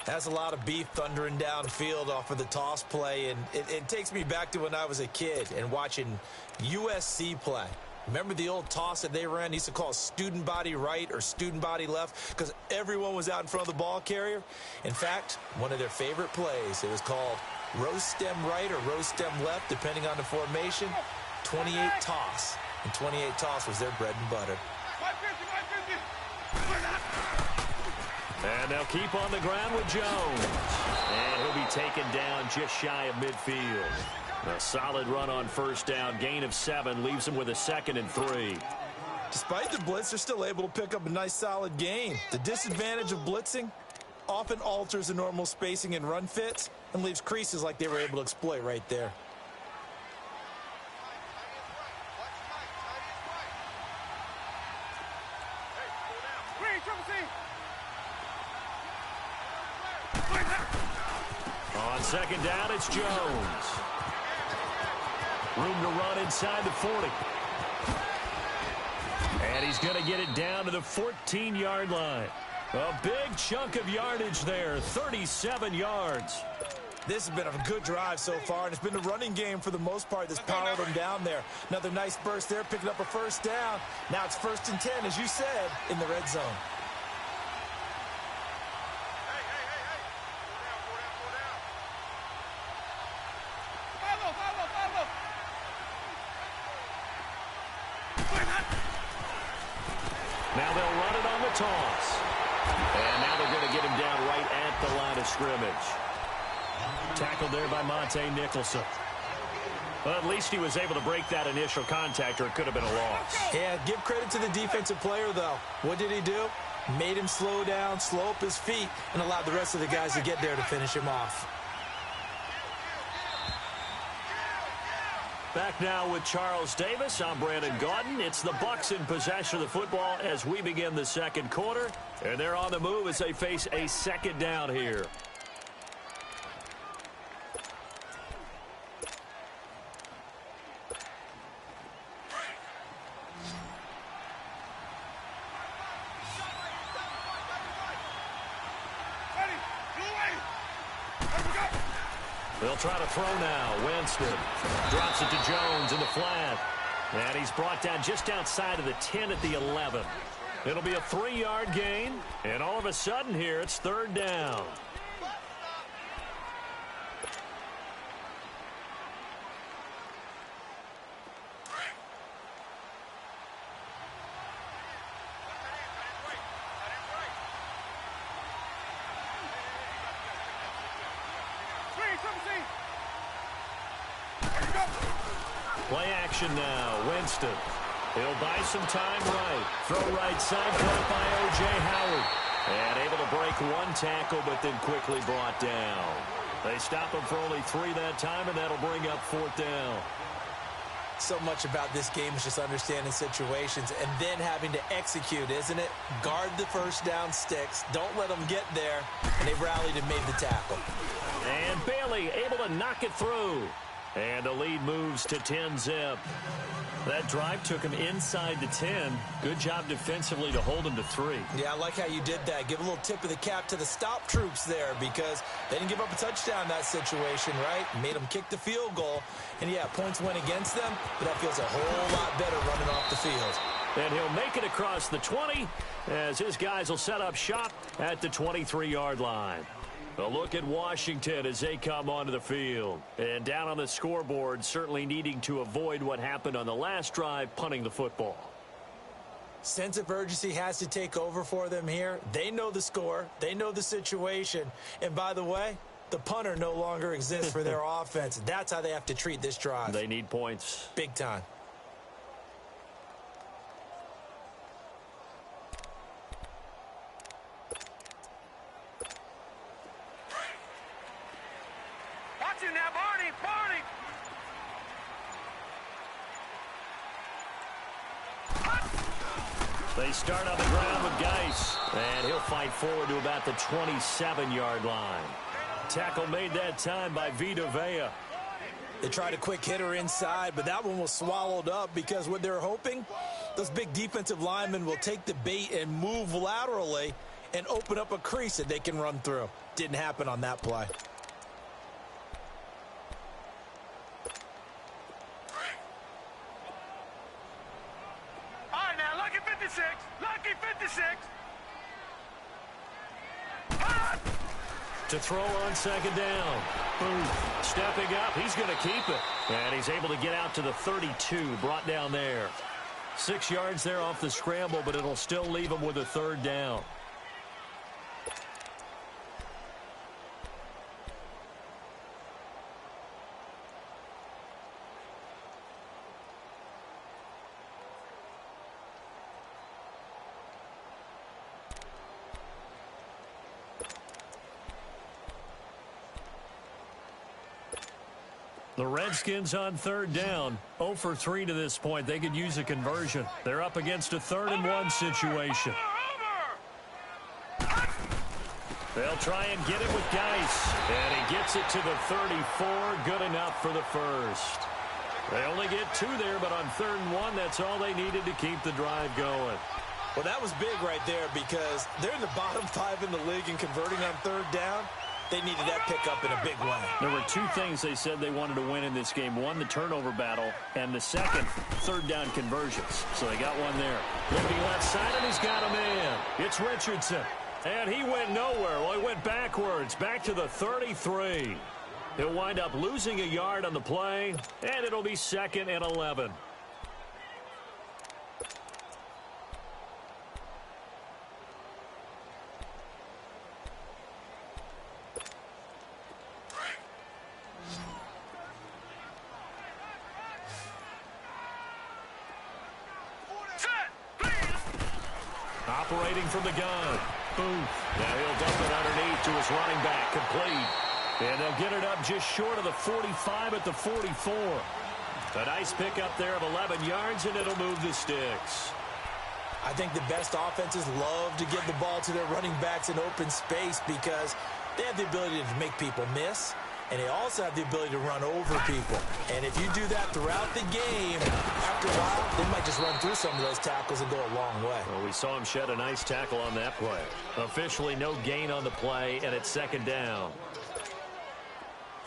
Speaker 15: Has a lot of beef thundering downfield off of the toss play, and it takes me back to when I was a kid and watching USC play. Remember the old toss that they ran? They used to call student body right or student body left because everyone was out in front of the ball carrier. In fact, one of their favorite plays, it was called roast stem right or roast stem left, depending on the formation. 28 toss. And 28 toss was their bread and butter.
Speaker 14: And they'll keep on the ground with Jones. And he'll be taken down just shy of midfield. A solid run on 1st down. Gain of 7 leaves them with a 2nd and 3.
Speaker 15: Despite the blitz, they're still able to pick up a nice solid gain. The disadvantage of blitzing often alters the normal spacing and run fits and leaves creases like they were able to exploit right there.
Speaker 14: second down, it's Jones. Room to run inside the 40. And he's going to get it down to the 14-yard line. A big chunk of yardage there, 37 yards.
Speaker 15: This has been a good drive so far, and it's been the running game for the most part that's powered them down there. Another nice burst there, picking up a first down. Now it's 1st and 10, as you said, in the red zone.
Speaker 14: Now they'll run it on the toss. And now they're going to get him down right at the line of scrimmage. Tackled there by Monte Nicholson. Well, at least he was able to break that initial contact, or it could have been a loss.
Speaker 15: Yeah, give credit to the defensive player, though. What did he do? Made him slow down, slow up his feet, and allowed the rest of the guys to get there to finish him off.
Speaker 14: Back now with Charles Davis. I'm Brandon Gaudin. It's the Bucs in possession of the football as we begin the second quarter. And they're on the move as they face a second down here. They'll try to throw now. Winston drops it to Jones in the flat. And he's brought down just outside of the 10 at the 11. It'll be a 3-yard gain. And all of a sudden here, it's 3rd down. Play action now. Winston. He'll buy some time right. Throw right side. Caught by O.J. Howard. And able to break one tackle, but then quickly brought down. They stop him for only 3 that time, and that'll bring up 4th down.
Speaker 15: So much about this game is just understanding situations and then having to execute, isn't it? Guard the first down sticks. Don't let them get there. And they rallied and made the tackle.
Speaker 14: And Bailey able to knock it through. And the lead moves to 10-zip. That drive took him inside the 10. Good job defensively to hold him to 3.
Speaker 15: Yeah, I like how you did that. Give a little tip of the cap to the stop troops there because they didn't give up a touchdown in that situation, right? Made them kick the field goal. And, yeah, points went against them, but that feels a whole lot better running off the field.
Speaker 14: And he'll make it across the 20 as his guys will set up shop at the 23-yard line. A look at Washington as they come onto the field. And down on the scoreboard, certainly needing to avoid what happened on the last drive, punting the football.
Speaker 15: Sense of urgency has to take over for them here. They know the score. They know the situation. And by the way, the punter no longer exists for their offense. That's how they have to treat this drive.
Speaker 14: They need points.
Speaker 15: Big time.
Speaker 14: They start on the ground with Geis, and he'll fight forward to about the 27-yard line. Tackle made that time by Vita Vea.
Speaker 15: They tried a quick hitter inside, but that one was swallowed up because what they're hoping, those big defensive linemen will take the bait and move laterally and open up a crease that they can run through. Didn't happen on that play.
Speaker 14: To throw on second down. Boom. Stepping up, he's going to keep it. And he's able to get out to the 32, brought down there. 6 yards there off the scramble, but it'll still leave him with a 3rd down. The Redskins on 3rd down, 0 for 3 to this point. They could use a conversion. They're up against a 3rd and 1 situation. They'll try and get it with Geis. And he gets it to the 34. Good enough for the first. They only get 2 there, but on 3rd and 1, that's all they needed to keep the drive going.
Speaker 15: Well, that was big right there because they're in the bottom 5 in the league in converting on 3rd down. They needed that pickup in a big way.
Speaker 14: There were 2 things they said they wanted to win in this game. One, the turnover battle, and the second, 3rd down conversions. So they got one there. Looking left side, and he's got a man. It's Richardson. And he went nowhere. Well, he went backwards, back to the 33. He'll wind up losing a yard on the play, and it'll be 2nd and 11. Operating from the gun. Booth. Now he'll dump it underneath to his running back. Complete. And they'll get it up just short of the 45 at the 44. A nice pickup there of 11 yards, and it'll move the sticks.
Speaker 15: I think the best offenses love to give the ball to their running backs in open space because they have the ability to make people miss, and they also have the ability to run over people. And if you do that throughout the game, after a while, they might just run through some of those tackles and go a long way.
Speaker 14: Well, we saw him shed a nice tackle on that play. Officially no gain on the play, and it's 2nd down.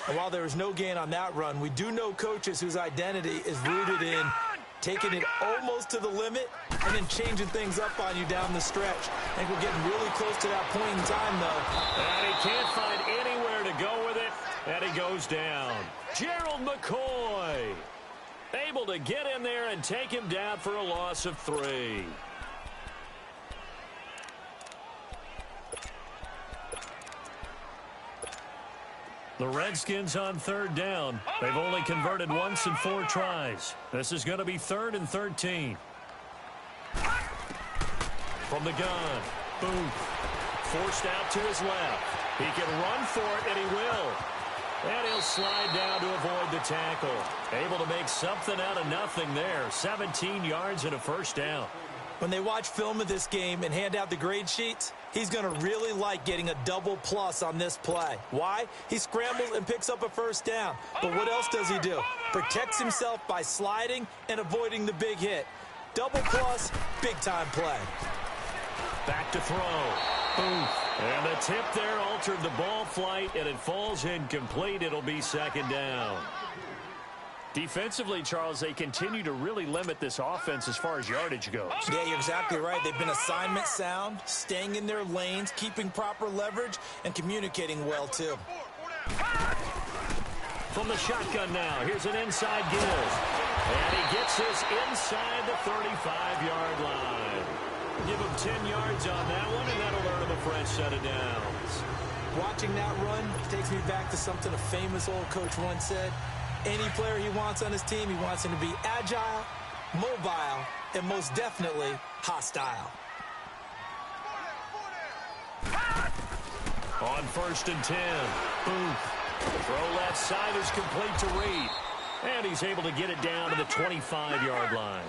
Speaker 15: And while there was no gain on that run, we do know coaches whose identity is rooted in taking it almost to the limit and then changing things up on you down the stretch. I think we're getting really close to that point in time, though.
Speaker 14: And he can't find anywhere to go with it, and he goes down. Gerald McCoy able to get in there and take him down for a loss of 3. The Redskins on 3rd down. They've only converted once in 4 tries. This is going to be 3rd and 13. From the gun, Booth. Forced out to his left. He can run for it, and he will. And he'll slide down to avoid the tackle. Able to make something out of nothing there. 17 yards and a 1st down.
Speaker 15: When they watch film of this game and hand out the grade sheets, he's going to really like getting a double plus on this play. Why? He scrambles and picks up a 1st down. But what else does he do? Protects himself by sliding and avoiding the big hit. Double plus, big-time play.
Speaker 14: Back to throw. Booth. And the tip there altered the ball flight, and it falls incomplete. It'll be 2nd down. Defensively, Charles, they continue to really limit this offense as far as yardage goes.
Speaker 15: Yeah, you're exactly right. They've been assignment sound, staying in their lanes, keeping proper leverage, and communicating well, too.
Speaker 14: From the shotgun now, here's an inside give. And he gets this inside the 35-yard line. Give him 10 yards on that one, and that'll earn him a fresh set of downs.
Speaker 15: Watching that run takes me back to something a famous old coach once said. Any player he wants on his team, he wants him to be agile, mobile, and most definitely hostile.
Speaker 14: On 1st and 10, Booth. Throw left side is complete to Reed. And he's able to get it down to the 25-yard line.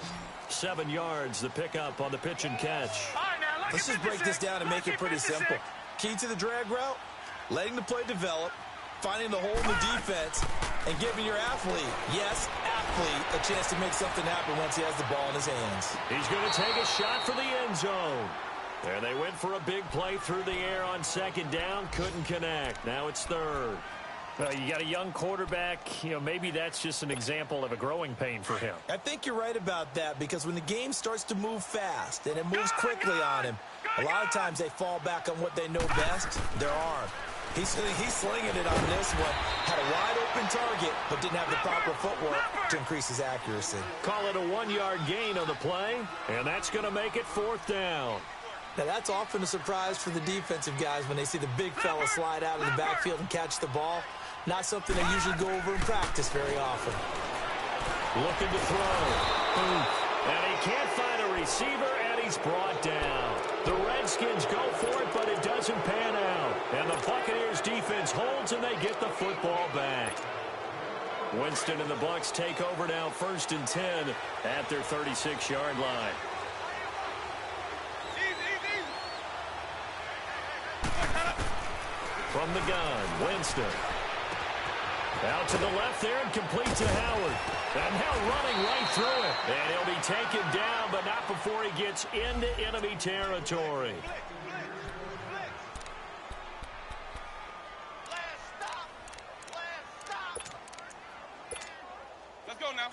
Speaker 14: 7 yards, the pickup on the pitch and catch.
Speaker 15: Let's just break this down and make it pretty simple. Key to the drag route, letting the play develop, finding the hole in the defense, and giving your athlete, yes, athlete, a chance to make something happen once he has the ball in his hands.
Speaker 14: He's going to take a shot for the end zone. There they went for a big play through the air on 2nd down. Couldn't connect. Now it's 3rd. Well, you got a young quarterback. Maybe that's just an example of a growing pain for him.
Speaker 15: I think you're right about that because when the game starts to move fast and it moves quickly on him, a lot of times they fall back on what they know best, their arm. He's slinging it on this one. Had a wide-open target, but didn't have the proper footwork to increase his accuracy.
Speaker 14: Call it a 1-yard gain on the play, and that's going to make it 4th down.
Speaker 15: Now, that's often a surprise for the defensive guys when they see the big fella slide out of the backfield and catch the ball. Not something they usually go over in practice very often.
Speaker 14: Looking to throw. And he can't find a receiver, and he's brought down. The Redskins go for it, but it doesn't pan out. And the Buccaneers defense holds, and they get the football back. Winston and the Bucs take over now 1st and 10 at their 36-yard line. from the gun. Winston. Out to the left there and complete to Howard. And now running right through it. And he'll be taken down, but not before he gets into enemy territory.
Speaker 16: Let's go now.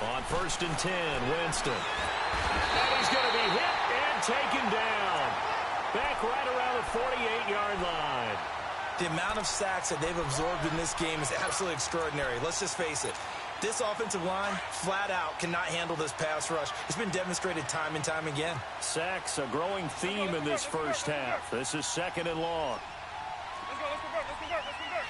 Speaker 14: On 1st and 10, Winston. And he's going to be hit and taken down. Back right around the 48-yard line.
Speaker 15: The amount of sacks that they've absorbed in this game is absolutely extraordinary. Let's just face it. This offensive line, flat out, cannot handle this pass rush. It's been demonstrated time and time again.
Speaker 14: Sacks, a growing theme in this first half. This is 2nd and long.
Speaker 16: Let's go, let's convert, let's convert, let's convert.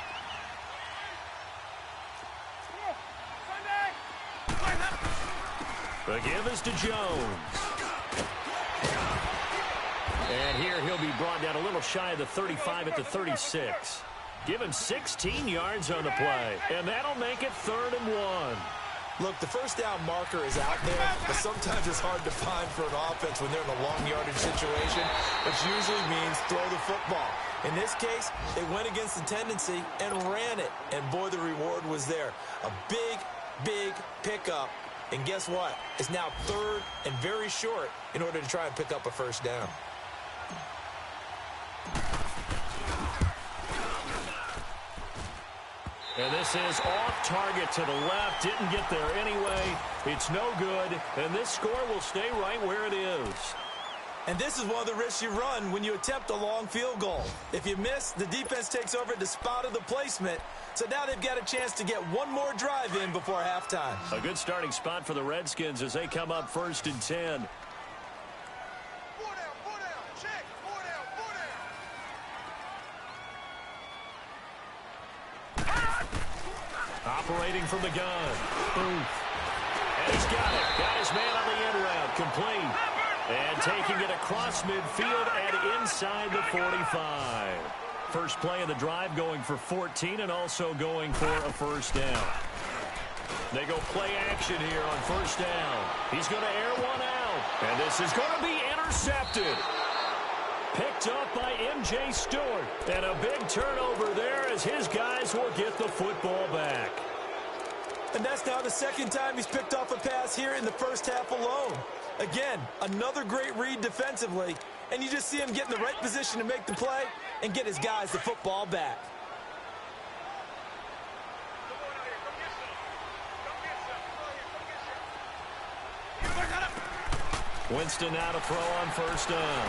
Speaker 14: The give is to Jones. And here he'll be brought down a little shy of the 35 at the 36. Given 16 yards on the play. And that'll make it 3rd and 1.
Speaker 15: Look, the first down marker is out there, but sometimes it's hard to find for an offense when they're in a long yardage situation, which usually means throw the football. In this case, they went against the tendency and ran it. And boy, the reward was there. A big, big pickup. And guess what? It's now 3rd and very short in order to try and pick up a first down.
Speaker 14: And this is off target to the left. Didn't get there anyway. It's no good. And this score will stay right where it is.
Speaker 15: And this is one of the risks you run when you attempt a long field goal. If you miss, the defense takes over at the spot of the placement. So now they've got a chance to get one more drive in before halftime.
Speaker 14: A good starting spot for the Redskins as they come up 1st and 10. Operating from the gun. Booth. And he's got it. Got his man on the end route. Complete. And taking it across midfield and inside the 45. First play of the drive going for 14 and also going for a first down. They go play action here on first down. He's going to air one out. And this is going to be intercepted. Picked up by M.J. Stewart. And a big turnover there as his guys will get the football back.
Speaker 15: And that's now the 2nd time he's picked off a pass here in the first half alone. Again, another great read defensively. And you just see him get in the right position to make the play and get his guys the football back.
Speaker 14: Winston now to throw on first down.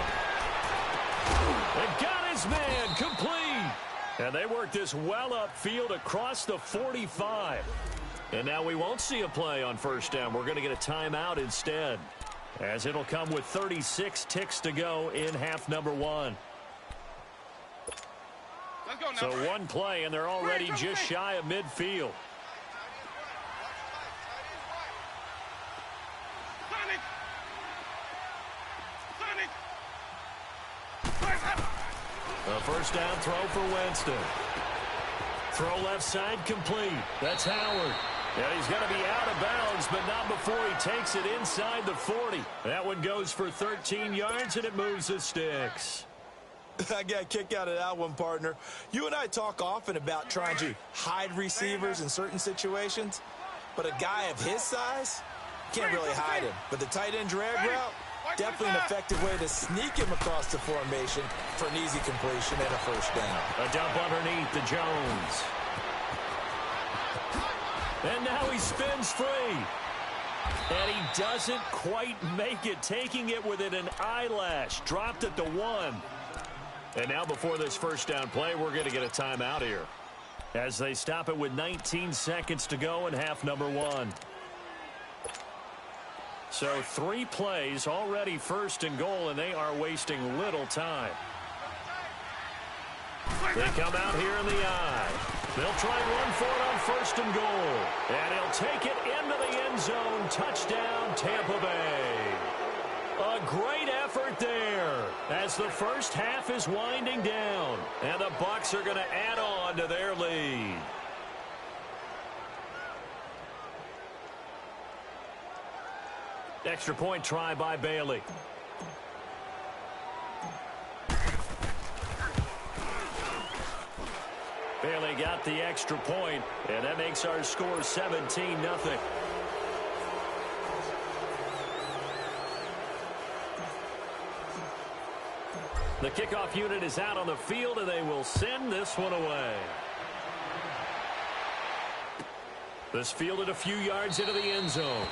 Speaker 14: And got his man complete. And they work this well upfield across the 45. And now we won't see a play on first down. We're going to get a timeout instead, as it'll come with 36 ticks to go in half number 1. So one play, and they're already just shy of midfield. A first down throw for Winston. Throw left side complete. That's Howard. And he's going to be out of bounds, but not before he takes it inside the 40. That one goes for 13 yards, and it moves the sticks.
Speaker 15: I got a kick out of that one, partner. You and I talk often about trying to hide receivers in certain situations, but a guy of his size can't really hide him. But the tight end drag route, definitely an effective way to sneak him across the formation for an easy completion and a first down.
Speaker 14: A dump underneath to Jones. And now he spins free. And he doesn't quite make it, taking it within an eyelash. Dropped at the 1. And now before this first down play, we're going to get a timeout here, as they stop it with 19 seconds to go in half number 1. So 3 plays, already first and goal, and they are wasting little time. They come out here in the eye. They'll try and run for it on first and goal. And he'll take it into the end zone. Touchdown, Tampa Bay. A great effort there as the first half is winding down. And the Bucs are going to add on to their lead. Extra point try by Bailey. Bailey got the extra point, and that makes our score 17-0. The kickoff unit is out on the field, and they will send this one away. This fielded a few yards into the end zone.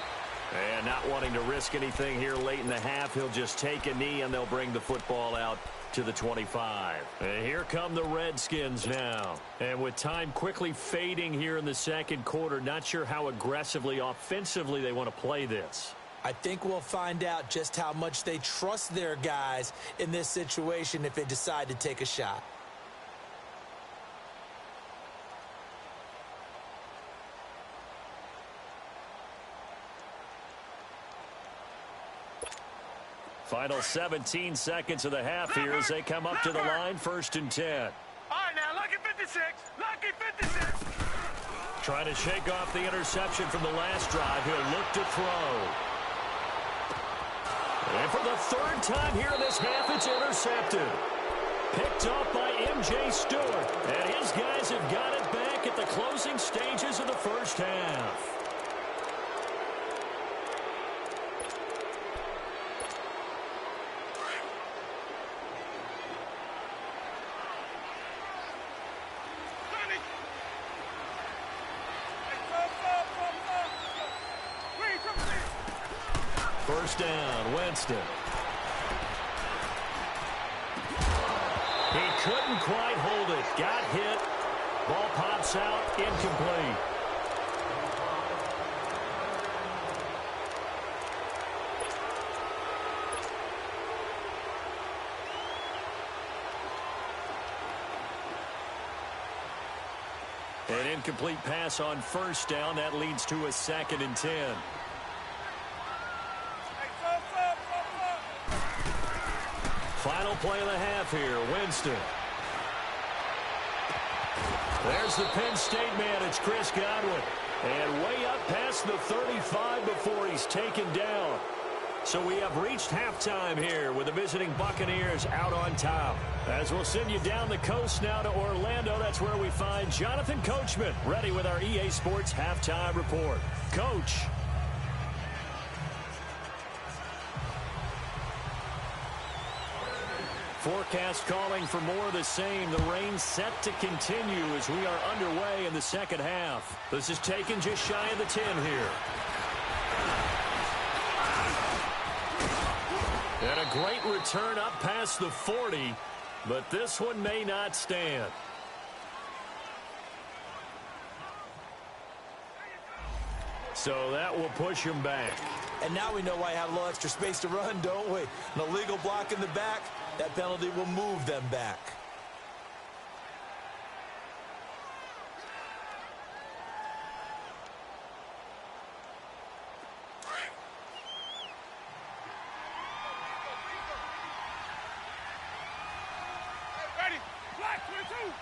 Speaker 14: And not wanting to risk anything here late in the half, he'll just take a knee, and they'll bring the football out to the 25. And here come the Redskins now. And with time quickly fading here in the second quarter, not sure how aggressively, offensively they want to play this.
Speaker 15: I think we'll find out just how much they trust their guys in this situation if they decide to take a shot.
Speaker 14: Final 17 seconds of the half here as they come up to the line, 1st and 10.
Speaker 16: All right, now, lucky 56. Lucky 56.
Speaker 14: Trying to shake off the interception from the last drive. He'll look to throw. And for the 3rd time here in this half, it's intercepted. Picked off by M.J. Stewart. And his guys have got it back at the closing stages of the first half. First down, Winston. He couldn't quite hold it. Got hit. Ball pops out, incomplete. An incomplete pass on first down. That leads to a 2nd and 10. Final play of the half here, Winston. There's the Penn State man, it's Chris Godwin. And way up past the 35 before he's taken down. So we have reached halftime here with the visiting Buccaneers out on top. As we'll send you down the coast now to Orlando, that's where we find Jonathan Coachman, ready with our EA Sports halftime report. Coach. Forecast calling for more of the same. The rain set to continue as we are underway in the second half. This is taken just shy of the 10 here. And a great return up past the 40, but this one may not stand. So that will push him back.
Speaker 15: And now we know why I have a little extra space to run, don't we? An illegal block in the back. That penalty will move them back.
Speaker 16: Ready? Black 22.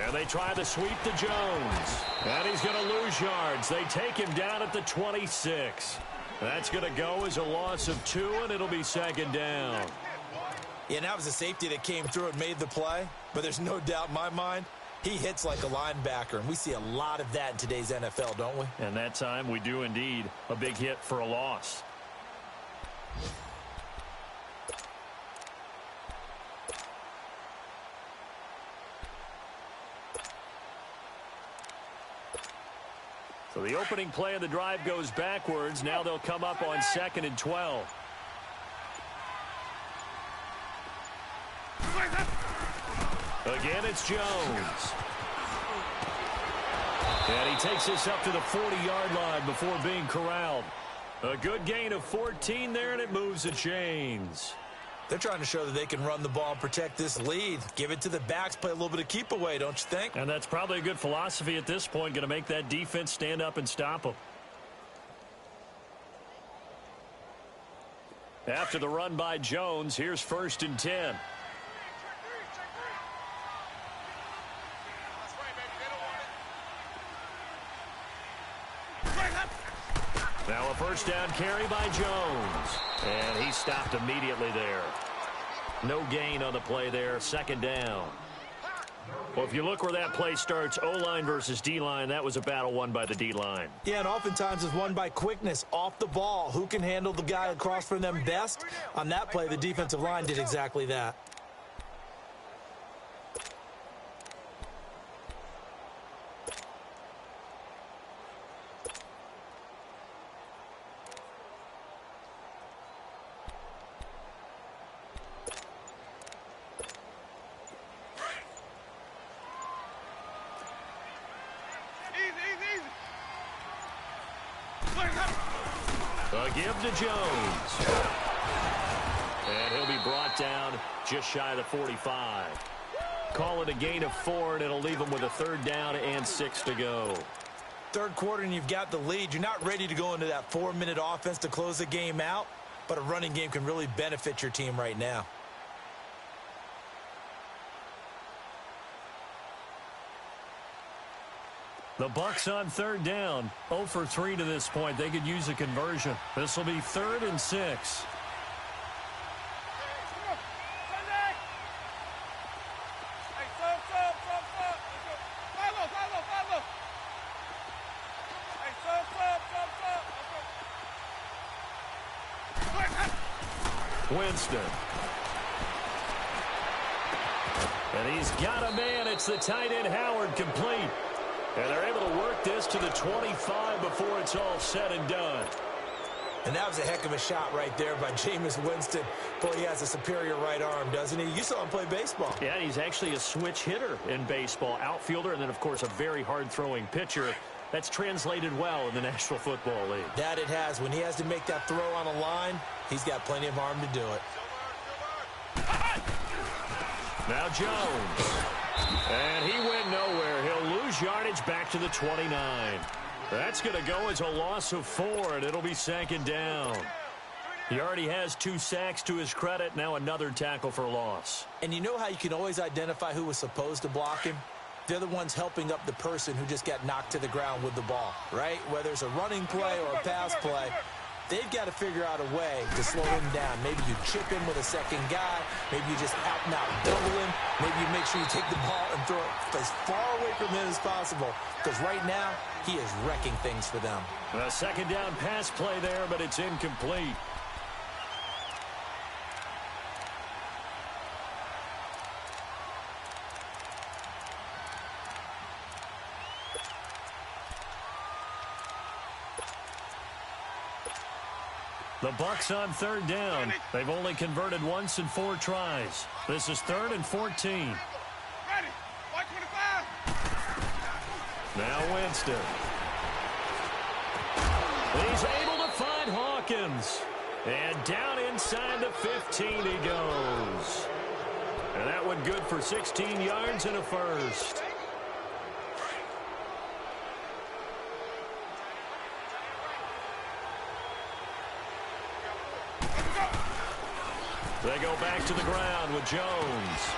Speaker 14: And they try to sweep to Jones. And he's going to lose yards. They take him down at the 26. That's going to go as a loss of 2, and it'll be 2nd down.
Speaker 15: Yeah, and that was a safety that came through and made the play. But there's no doubt in my mind, he hits like a linebacker. And we see a lot of that in today's NFL, don't we?
Speaker 14: And that time we do indeed. A big hit for a loss. So the opening play of the drive goes backwards. Now they'll come up on 2nd and 12. Again, it's Jones. And he takes this up to the 40-yard line before being corralled. A good gain of 14 there, and it moves the chains.
Speaker 15: They're trying to show that they can run the ball and protect this lead. Give it to the backs, play a little bit of keep away, don't you think?
Speaker 14: And that's probably a good philosophy at this point, going to make that defense stand up and stop them. After the run by Jones, here's 1st and 10. Now a first down carry by Jones. And he stopped immediately there. No gain on the play there. Second down. Well, if you look where that play starts, O-line versus D-line, that was a battle won by the D-line.
Speaker 15: Yeah, and oftentimes it's won by quickness off the ball. Who can handle the guy across from them best? On that play, the defensive line did exactly that.
Speaker 14: A give to Jones. And he'll be brought down just shy of the 45. Call it a gain of 4, and it'll leave him with a third down and 6 to go.
Speaker 15: Third quarter, and you've got the lead. You're not ready to go into that 4-minute offense to close the game out, but a running game can really benefit your team right now.
Speaker 14: The Bucs on third down. 0 for 3 to this point. They could use a conversion. This will be 3rd and 6. Winston. And he's got a man. It's the tight end Howard, complete. And they're able to work this to the 25 before it's all said and done.
Speaker 15: And that was a heck of a shot right there by Jameis Winston. Boy, he has a superior right arm, doesn't he? You saw him play baseball.
Speaker 14: Yeah, he's actually a switch hitter in baseball. Outfielder, and then, of course, a very hard-throwing pitcher. That's translated well in the National Football League.
Speaker 15: That it has. When he has to make that throw on a line, he's got plenty of arm to do it.
Speaker 14: Now Jones. And he went nowhere. He'll lose yardage back to the 29. That's going to go as a loss of 4, and it'll be 2nd down. He already has 2 sacks to his credit. Now another tackle for loss.
Speaker 15: And you know how you can always identify who was supposed to block him? They're the ones helping up the person who just got knocked to the ground with the ball, right? Whether it's a running play or a pass play, they've got to figure out a way to slow him down. Maybe you chip him with a second guy. Maybe you just out and out double him. Maybe you make sure you take the ball and throw it as far away from him as possible. Because right now, he is wrecking things for them.
Speaker 14: A 2nd down pass play there, but it's incomplete. The Bucs on 3rd down. They've only converted once in 4 tries. This is 3rd and 14.
Speaker 16: Ready. White 25.
Speaker 14: Now Winston. He's able to find Hawkins. And down inside the 15 he goes. And that one good for 16 yards and a first. They go back to the ground with Jones.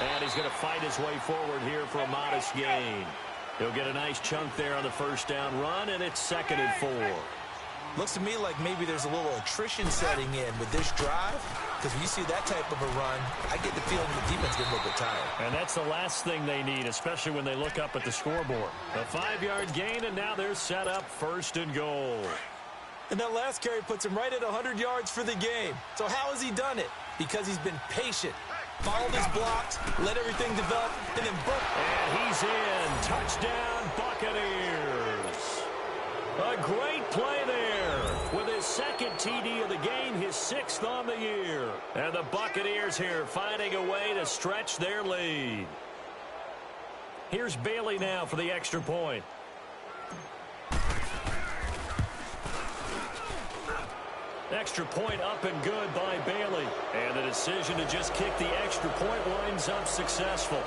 Speaker 14: And he's going to fight his way forward here for a modest gain. He'll get a nice chunk there on the first down run, and it's 2nd and 4.
Speaker 15: Looks to me like maybe there's a little attrition setting in with this drive. Because when you see that type of a run, I get the feeling the defense gets a little bit tired.
Speaker 14: And that's the last thing they need, especially when they look up at the scoreboard. A 5-yard gain, and now they're set up 1st and goal.
Speaker 15: And that last carry puts him right at 100 yards for the game. So how has he done it? Because he's been patient, followed his blocks, let everything develop, and then boom.
Speaker 14: And he's in. Touchdown, Buccaneers. A great play there with his 2nd TD of the game, his 6th on the year. And the Buccaneers here finding a way to stretch their lead. Here's Bailey now for the extra point. Extra point up and good by Bailey. And the decision to just kick the extra point winds up successful.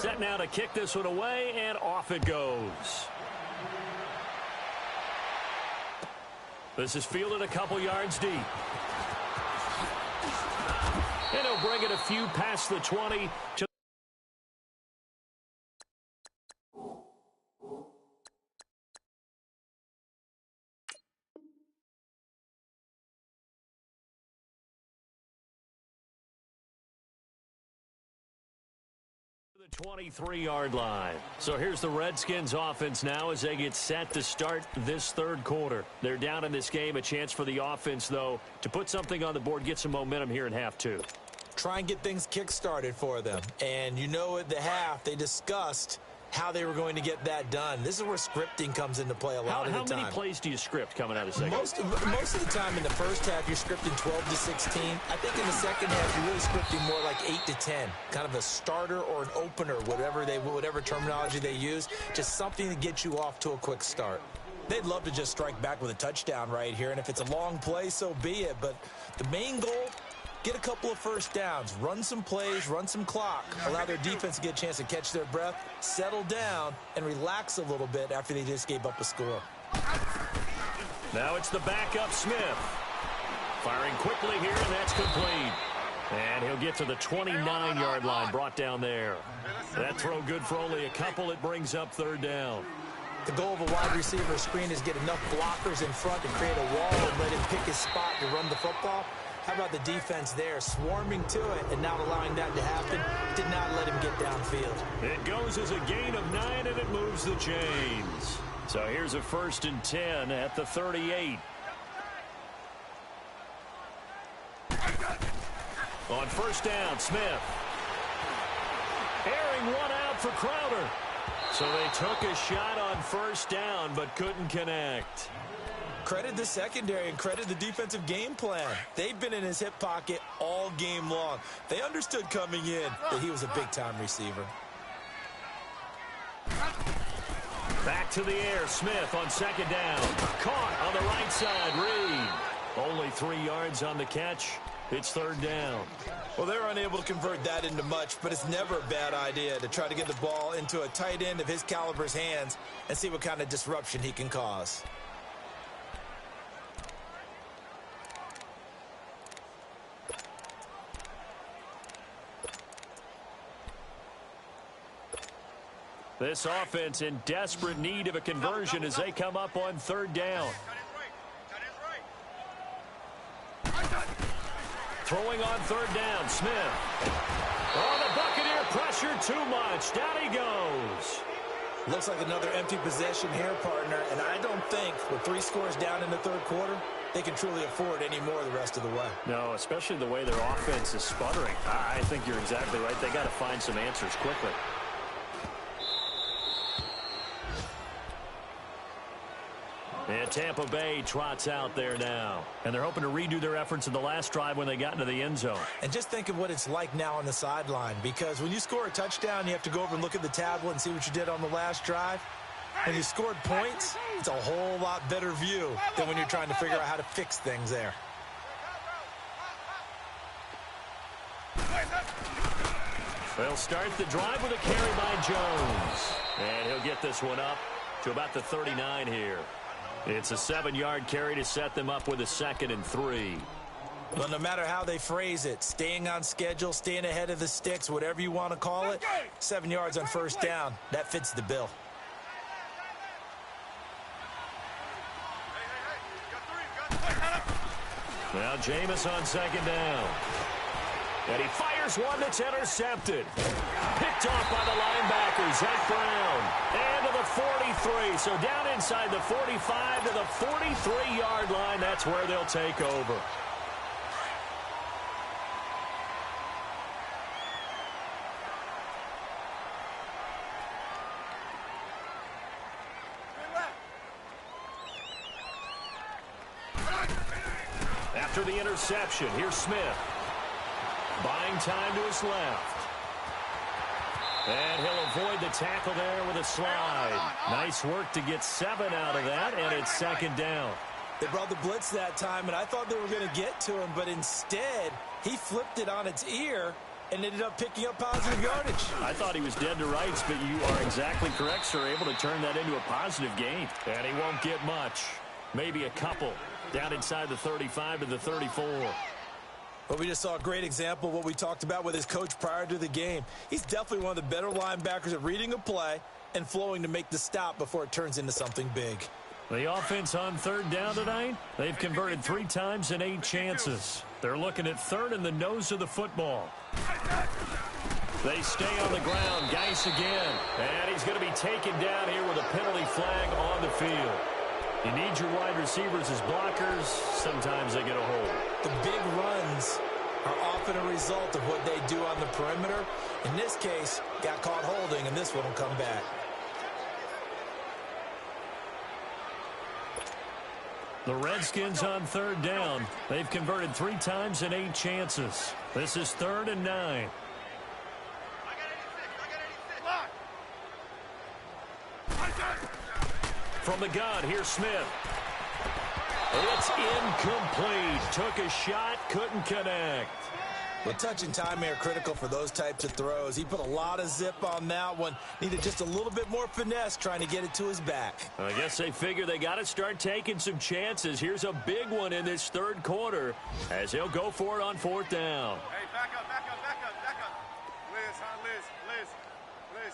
Speaker 14: Set now to kick this one away, and off it goes. This is fielded a couple yards deep. And he'll bring it a few past the 20 to the 23-yard line. So here's the Redskins offense now as they get set to start this third quarter. They're down in this game. A chance for the offense, though, to put something on the board, get some momentum here in half two.
Speaker 15: Try and get things kick-started for them. And you know at the half, they discussed how they were going to get that done. This is where scripting comes into play a lot of the time.
Speaker 14: How many plays do you script coming out of second?
Speaker 15: Most of the time in the first half, you're scripting 12 to 16. I think in the second half, you're really scripting more like 8 to 10. Kind of a starter or an opener, whatever terminology they use. Just something to get you off to a quick start. They'd love to just strike back with a touchdown right here. And if it's a long play, so be it. But the main goal, get a couple of first downs, run some plays, run some clock, allow their defense to get a chance to catch their breath, settle down, and relax a little bit after they just gave up a score.
Speaker 14: Now it's the backup Smith. Firing quickly here, and that's complete. And he'll get to the 29-yard line, brought down there. That throw good for only a couple. It brings up third down.
Speaker 15: The goal of a wide receiver screen is get enough blockers in front to create a wall and let him pick his spot to run the football. How about the defense there, swarming to it and not allowing that to happen? Did not let him get downfield.
Speaker 14: It goes as a gain of 9, and it moves the chains. So here's a 1st and 10 at the 38. On first down, Smith. Airing one out for Crowder. So they took a shot on first down, but couldn't connect.
Speaker 15: Credit the secondary and credit the defensive game plan. They've been in his hip pocket all game long. They understood coming in that he was a big-time receiver.
Speaker 14: Back to the air, Smith on second down. Caught on the right side, Reed. Only 3 yards on the catch. It's third down.
Speaker 15: Well, they're unable to convert that into much, but it's never a bad idea to try to get the ball into a tight end of his caliber's hands and see what kind of disruption he can cause.
Speaker 14: This offense in desperate need of a conversion as they come up on third down. Throwing on third down, Smith. Oh, the Buccaneer pressure too much. Down he goes.
Speaker 15: Looks like another empty possession here, partner, and I don't think with 3 scores down in the third quarter, they can truly afford any more the rest of the way.
Speaker 14: No, especially the way their offense is sputtering. I think you're exactly right. They got to find some answers quickly. And Tampa Bay trots out there now. And they're hoping to redo their efforts in the last drive when they got into the end zone.
Speaker 15: And just think of what it's like now on the sideline, because when you score a touchdown, you have to go over and look at the tablet and see what you did on the last drive. When you scored points, it's a whole lot better view than when you're trying to figure out how to fix things there.
Speaker 14: They'll start the drive with a carry by Jones. And he'll get this one up to about the 39 here. It's a 7-yard carry to set them up with a 2nd and 3.
Speaker 15: Well, no matter how they phrase it, staying on schedule, staying ahead of the sticks, whatever you want to call it, 7 yards on first down, that fits the bill.
Speaker 14: Now Jameis on second down. And he fires one that's intercepted. Picked off by the linebacker, Zach Brown. And to the 43. So down inside the 45 to the 43-yard line. That's where they'll take over. After the interception, here's Smith. Buying time to his left. And he'll avoid the tackle there with a slide. Nice work to get 7 out of that, and it's second down.
Speaker 15: They brought the blitz that time, and I thought they were going to get to him, but instead, he flipped it on its ear and ended up picking up positive yardage.
Speaker 14: I thought he was dead to rights, but you are exactly correct, sir. Able to turn that into a positive gain. And he won't get much. Maybe a couple. Down inside the 35 to the 34.
Speaker 15: But we just saw a great example of what we talked about with his coach prior to the game. He's definitely one of the better linebackers at reading a play and flowing to make the stop before it turns into something big.
Speaker 14: The offense on third down tonight, they've converted 3 times in 8 chances. They're looking at third in the nose of the football. They stay on the ground. Geis again. And he's going to be taken down here with a penalty flag on the field. You need your wide receivers as blockers. Sometimes they get a hold.
Speaker 15: The big runs are often a result of what they do on the perimeter. In this case, got caught holding, and this one will come back.
Speaker 14: The Redskins on third down. They've converted 3 times in 8 chances. This is 3rd and 9. From the gun, here's Smith. It's incomplete. Took a shot, couldn't connect.
Speaker 15: The touch and time are critical for those types of throws. He put a lot of zip on that one. Needed just a little bit more finesse trying to get it to his back.
Speaker 14: I guess they figure they got to start taking some chances. Here's a big one in this third quarter as he'll go for it on 4th down.
Speaker 16: Hey, back up. Liz.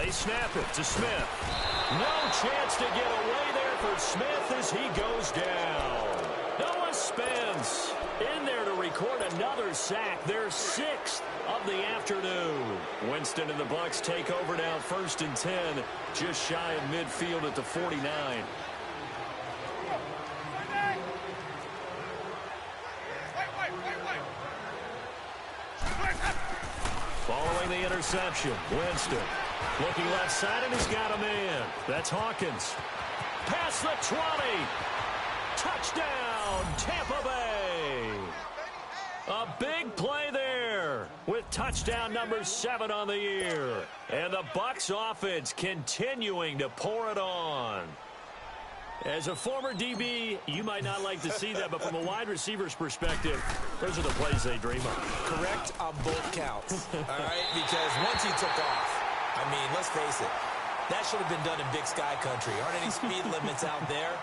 Speaker 14: They snap it to Smith. No chance to get away there for Smith as he goes down. Noah Spence in there to record another sack. Their 6th of the afternoon. Winston and the Bucs take over now, 1st and 10, just shy of midfield at the 49. Following the interception, Winston looking left side, and he's got a man. That's Hawkins. Past the 20. Touchdown, Tampa Bay. A big play there with touchdown number 7 on the year. And the Bucs offense continuing to pour it on. As a former DB, you might not like to see that, but from a wide receiver's perspective, those are the plays they dream of.
Speaker 15: Correct on both counts, all right? Because once he took off, I mean, let's face it, that should have been done in Big Sky Country. Aren't any speed limits out there?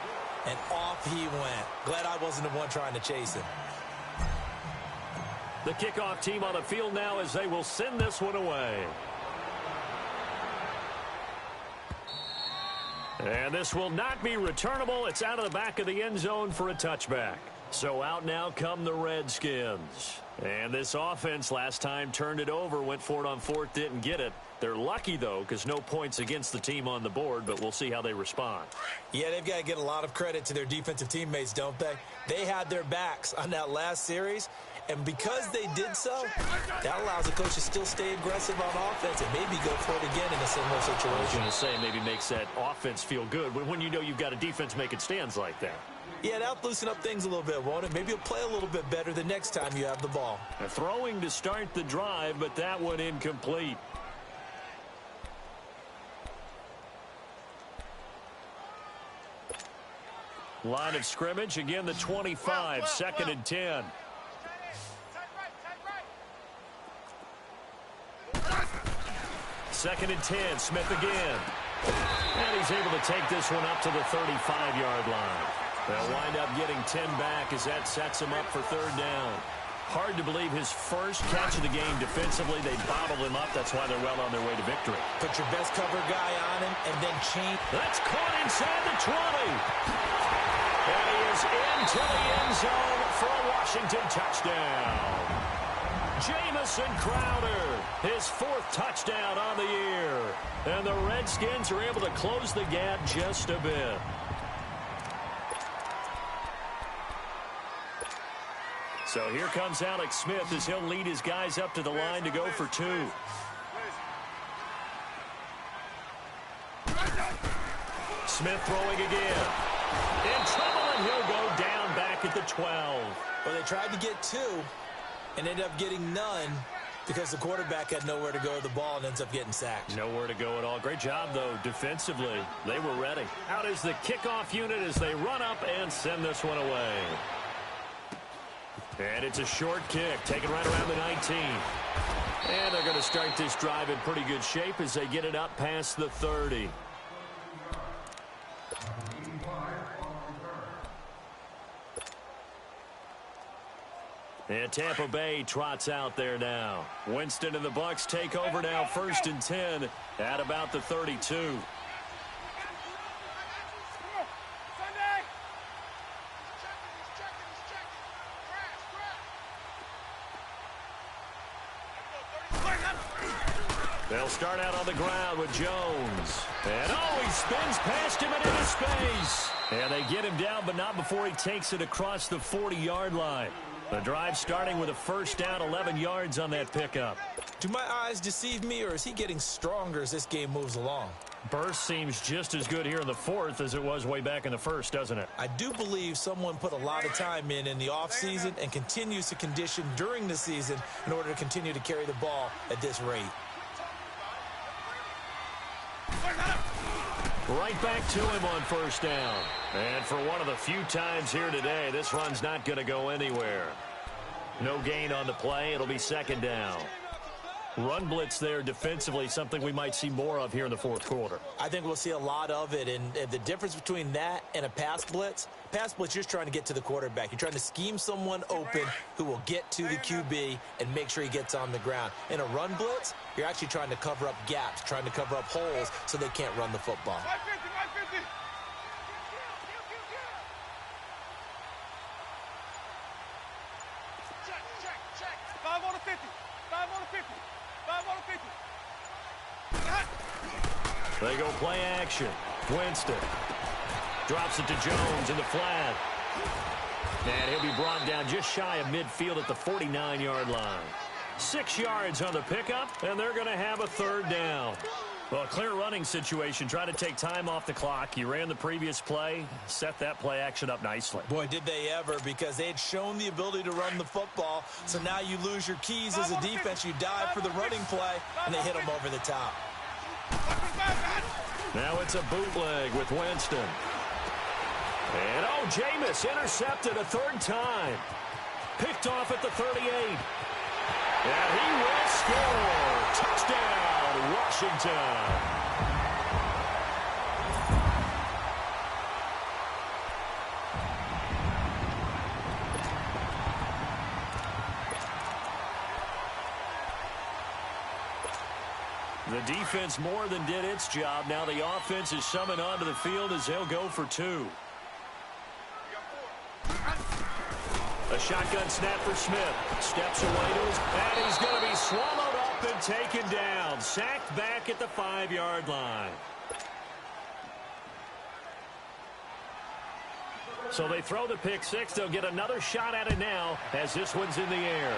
Speaker 15: And off he went. Glad I wasn't the one trying to chase him.
Speaker 14: The kickoff team on the field now as they will send this one away. And this will not be returnable. It's out of the back of the end zone for a touchback. So out now come the Redskins. And this offense last time turned it over, went for it on 4th, didn't get it. They're lucky, though, because no points against the team on the board, but we'll see how they respond.
Speaker 15: Yeah, they've got to get a lot of credit to their defensive teammates, don't they? They had their backs on that last series, and because they did so, that allows the coach to still stay aggressive on offense and maybe go for it again in a similar situation.
Speaker 14: I was going to say, maybe makes that offense feel good when you know you've got a defense making stands like that.
Speaker 15: Yeah, that'll loosen up things a little bit, won't it? Maybe you'll play a little bit better the next time you have the ball.
Speaker 14: Throwing to start the drive, but that one incomplete. Line of scrimmage, again the 25, 2nd and 10. Second and 10, Smith again. And he's able to take this one up to the 35-yard line. They'll wind up getting 10 back as that sets him up for 3rd down. Hard to believe his first catch of the game defensively. They bottled him up. That's why they're well on their way to victory.
Speaker 15: Put your best cover guy on him and then change.
Speaker 14: That's caught inside the 20. And he is into the end zone for a Washington touchdown. Jamison Crowder, his 4th touchdown on the year. And the Redskins are able to close the gap just a bit. So here comes Alex Smith as he'll lead his guys up to the line to go for 2. Smith throwing again. In trouble, and he'll go down back at the 12.
Speaker 15: Well, they tried to get 2 and ended up getting none because the quarterback had nowhere to go with the ball and ends up getting sacked.
Speaker 14: Nowhere to go at all. Great job, though, defensively. They were ready. Out is the kickoff unit as they run up and send this one away. And it's a short kick, taken right around the 19. And they're going to start this drive in pretty good shape as they get it up past the 30. And Tampa Bay trots out there now. Winston and the Bucs take over now, 1st and 10 at about the 32. They'll start out on the ground with Jones. And he spins past him and into space. And they get him down, but not before he takes it across the 40-yard line. The drive starting with a first down, 11 yards on that pickup.
Speaker 15: Do my eyes deceive me, or is he getting stronger as this game moves along?
Speaker 14: Burst seems just as good here in the 4th as it was way back in the 1st, doesn't it?
Speaker 15: I do believe someone put a lot of time in the offseason and continues to condition during the season in order to continue to carry the ball at this rate.
Speaker 14: Right back to him on first down. And for one of the few times here today, this run's not going to go anywhere. No gain on the play. It'll be 2nd down. Run blitz there defensively, something we might see more of here in the 4th quarter.
Speaker 15: I think we'll see a lot of it, and the difference between that and a pass blitz, you're just trying to get to the quarterback. You're trying to scheme someone open who will get to the QB and make sure he gets on the ground. In a run blitz, you're actually trying to cover up gaps, trying to cover up holes so they can't run the football.
Speaker 14: They go play action. Winston drops it to Jones in the flat. And he'll be brought down just shy of midfield at the 49-yard line. 6 yards on the pickup, and they're going to have a 3rd down. Well, a clear running situation. Try to take time off the clock. You ran the previous play, set that play action up nicely.
Speaker 15: Boy, did they ever, because they had shown the ability to run the football. So now you lose your keys as a defense. You dive for the running play, and they hit them over the top.
Speaker 14: Now it's a bootleg with Winston. And, Jameis intercepted a 3rd time. Picked off at the 38. And he will score. Touchdown, Washington. The defense more than did its job. Now the offense is summoned onto the field as they'll go for 2. A shotgun snap for Smith. Steps away to his, and he's going to be swallowed up and taken down. Sacked back at the 5-yard line. So they throw the pick 6. They'll get another shot at it now as this one's in the air.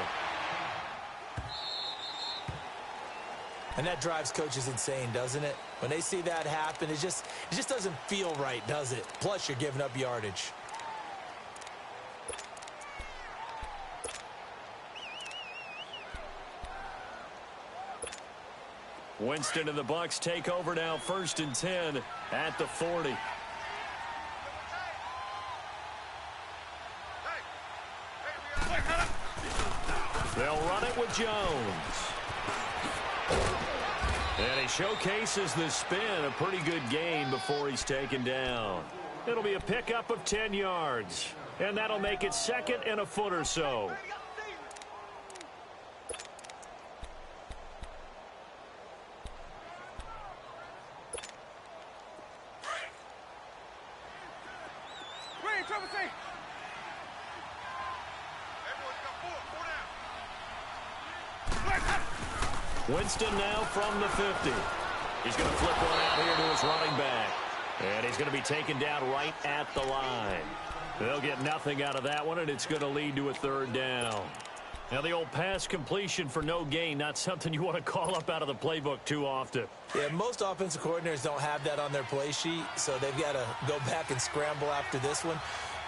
Speaker 15: And that drives coaches insane, doesn't it? When they see that happen, it just doesn't feel right, does it? Plus, you're giving up yardage.
Speaker 14: Winston and the Bucs take over now, 1st and 10 at the 40. They'll run it with Jones. And he showcases the spin, a pretty good gain before he's taken down. It'll be a pickup of 10 yards, and that'll make it 2nd and a foot or so. Winston now from the 50. He's going to flip one out here to his running back. And he's going to be taken down right at the line. They'll get nothing out of that one, and it's going to lead to a 3rd down. Now, the old pass completion for no gain, not something you want to call up out of the playbook too often.
Speaker 15: Yeah, most offensive coordinators don't have that on their play sheet, so they've got to go back and scramble after this one.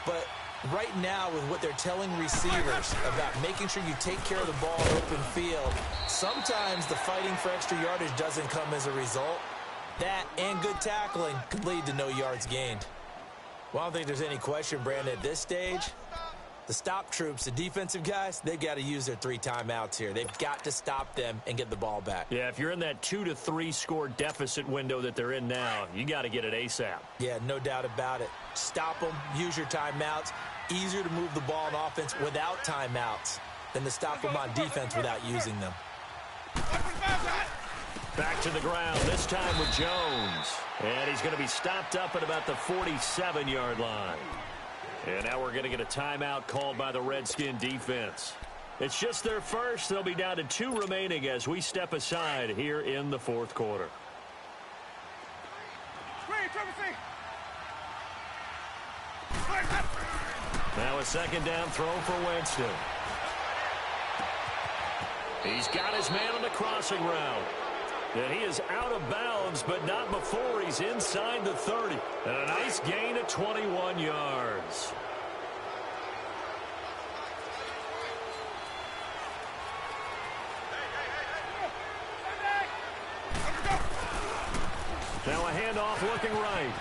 Speaker 15: But right now, with what they're telling receivers about making sure you take care of the ball in open field, sometimes the fighting for extra yardage doesn't come as a result. That and good tackling can lead to no yards gained. Well, I don't think there's any question, Brandon, at this stage, The stop troops, the defensive guys, they've got to use their 3 timeouts here. They've got to stop them and get the ball back.
Speaker 14: Yeah, if you're in that 2 to 3 score deficit window that they're in now, you got to get it ASAP.
Speaker 15: Yeah, no doubt about it. Stop them, use your timeouts. Easier to move the ball on offense without timeouts than to stop them on defense without using them.
Speaker 14: Back to the ground, this time with Jones. And he's going to be stopped up at about the 47-yard line. And now we're going to get a timeout called by the Redskin defense. It's just their first. They'll be down to 2 remaining as we step aside here in the fourth quarter. Now a second down throw for Winston. He's got his man on the crossing route. And he is out of bounds, but not before he's inside the 30. And a nice gain of 21 yards. Now a handoff looking right.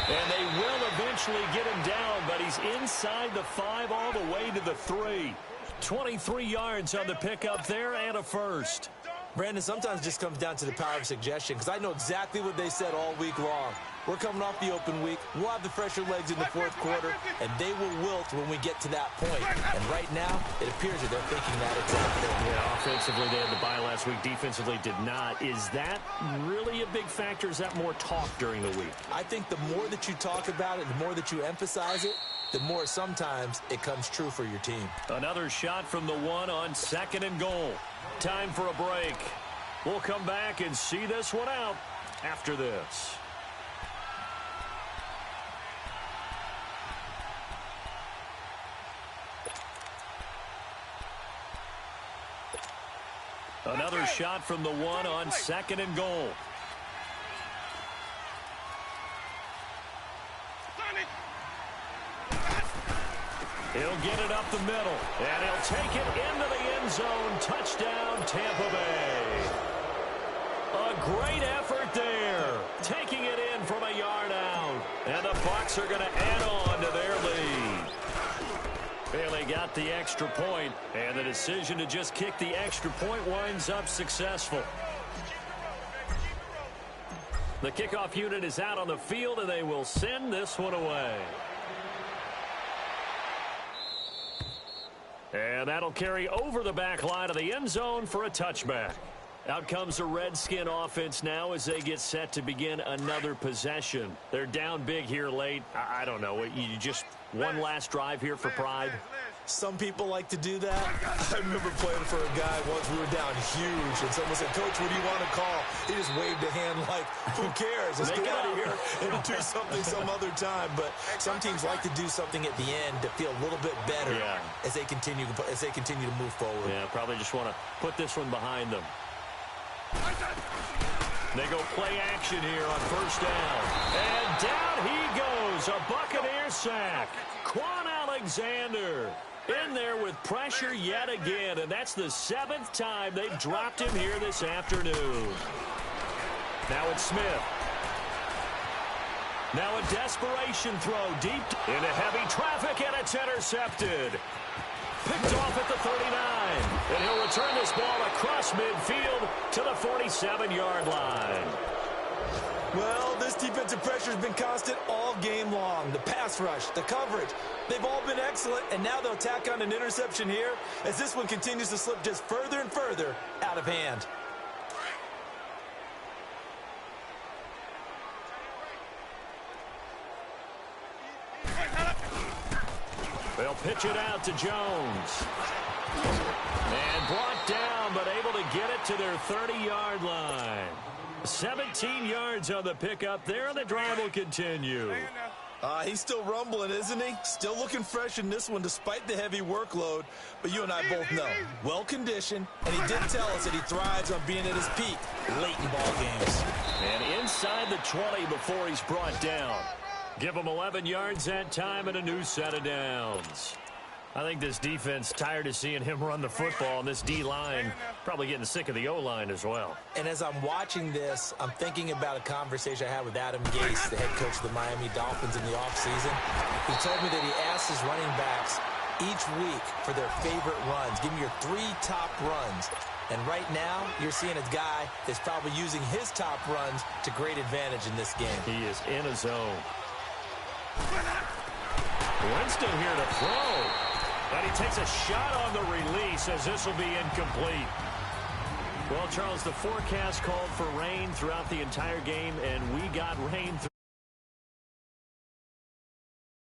Speaker 14: And they will eventually get him down, but he's inside the 5 all the way to the 3. 23 yards on the pickup there and a first.
Speaker 15: Brandon, sometimes it just comes down to the power of suggestion, because I know exactly what they said all week long. We're coming off the open week. We'll have the fresher legs in the fourth quarter, and they will wilt when we get to that point. And right now, it appears that they're thinking that exactly.
Speaker 14: Yeah, offensively, they had the bye last week. Defensively, did not. Is that really a big factor? Is that more talk during the week?
Speaker 15: I think the more that you talk about it, the more that you emphasize it, the more sometimes it comes true for your team.
Speaker 14: Another shot from the 1 on 2nd and goal. Time for a break. We'll come back and see this one out after this. Another shot from the 1 on 2nd and goal. He'll get it up the middle, and he'll take it into the end zone. Touchdown, Tampa Bay. A great effort there, taking it in from a yard out. And the Bucs are going to add on to their lead. Bailey got the extra point, and the decision to just kick the extra point winds up successful. The kickoff unit is out on the field, and they will send this one away. And that'll carry over the back line of the end zone for a touchback. Out comes the Redskin offense now as they get set to begin another possession. They're down big here late. I don't know. You just one last drive here for pride?
Speaker 15: Some people like to do that. I remember playing for a guy once. We were down huge, and someone said, "Coach, what do you want to call?" He just waved a hand like, "Who cares? Let's get out of here and do something some other time." But some teams like to do something at the end to feel a little bit better as they continue to move forward.
Speaker 14: Yeah, probably just want to put this one behind them. They go play action here on first down. And down he goes. A Buccaneer sack. Quan Alexander in there with pressure yet again. And that's the 7th time they've dropped him here this afternoon. Now it's Smith. Now a desperation throw deep into heavy traffic, and it's intercepted. Picked off at the 39. And he'll return this ball across midfield to the 47-yard line.
Speaker 15: Well, this defensive pressure has been constant all game long. The pass rush, the coverage, they've all been excellent, and now they'll tack on an interception here as this one continues to slip just further and further out of hand.
Speaker 14: They'll pitch it out to Jones. And brought down, but able to get it to their 30-yard line. 17 yards on the pickup there, and the drive will continue.
Speaker 15: He's still rumbling, isn't he? Still looking fresh in this one despite the heavy workload. But you and I both know, well-conditioned, and he did tell us that he thrives on being at his peak late in ball games.
Speaker 14: And inside the 20 before he's brought down. Give him 11 yards that time and a new set of downs. I think this defense tired of seeing him run the football, and this D-line probably getting sick of the O-line as well.
Speaker 15: And as I'm watching this, I'm thinking about a conversation I had with Adam Gase, the head coach of the Miami Dolphins in the offseason. He told me that he asked his running backs each week for their favorite runs. Give me your 3 top runs. And right now, you're seeing a guy that's probably using his top runs to great advantage in this game.
Speaker 14: He is in a zone. Winston here to throw. And he takes a shot on the release as this will be incomplete. Well, Charles, the forecast called for rain throughout the entire game, and we got rain.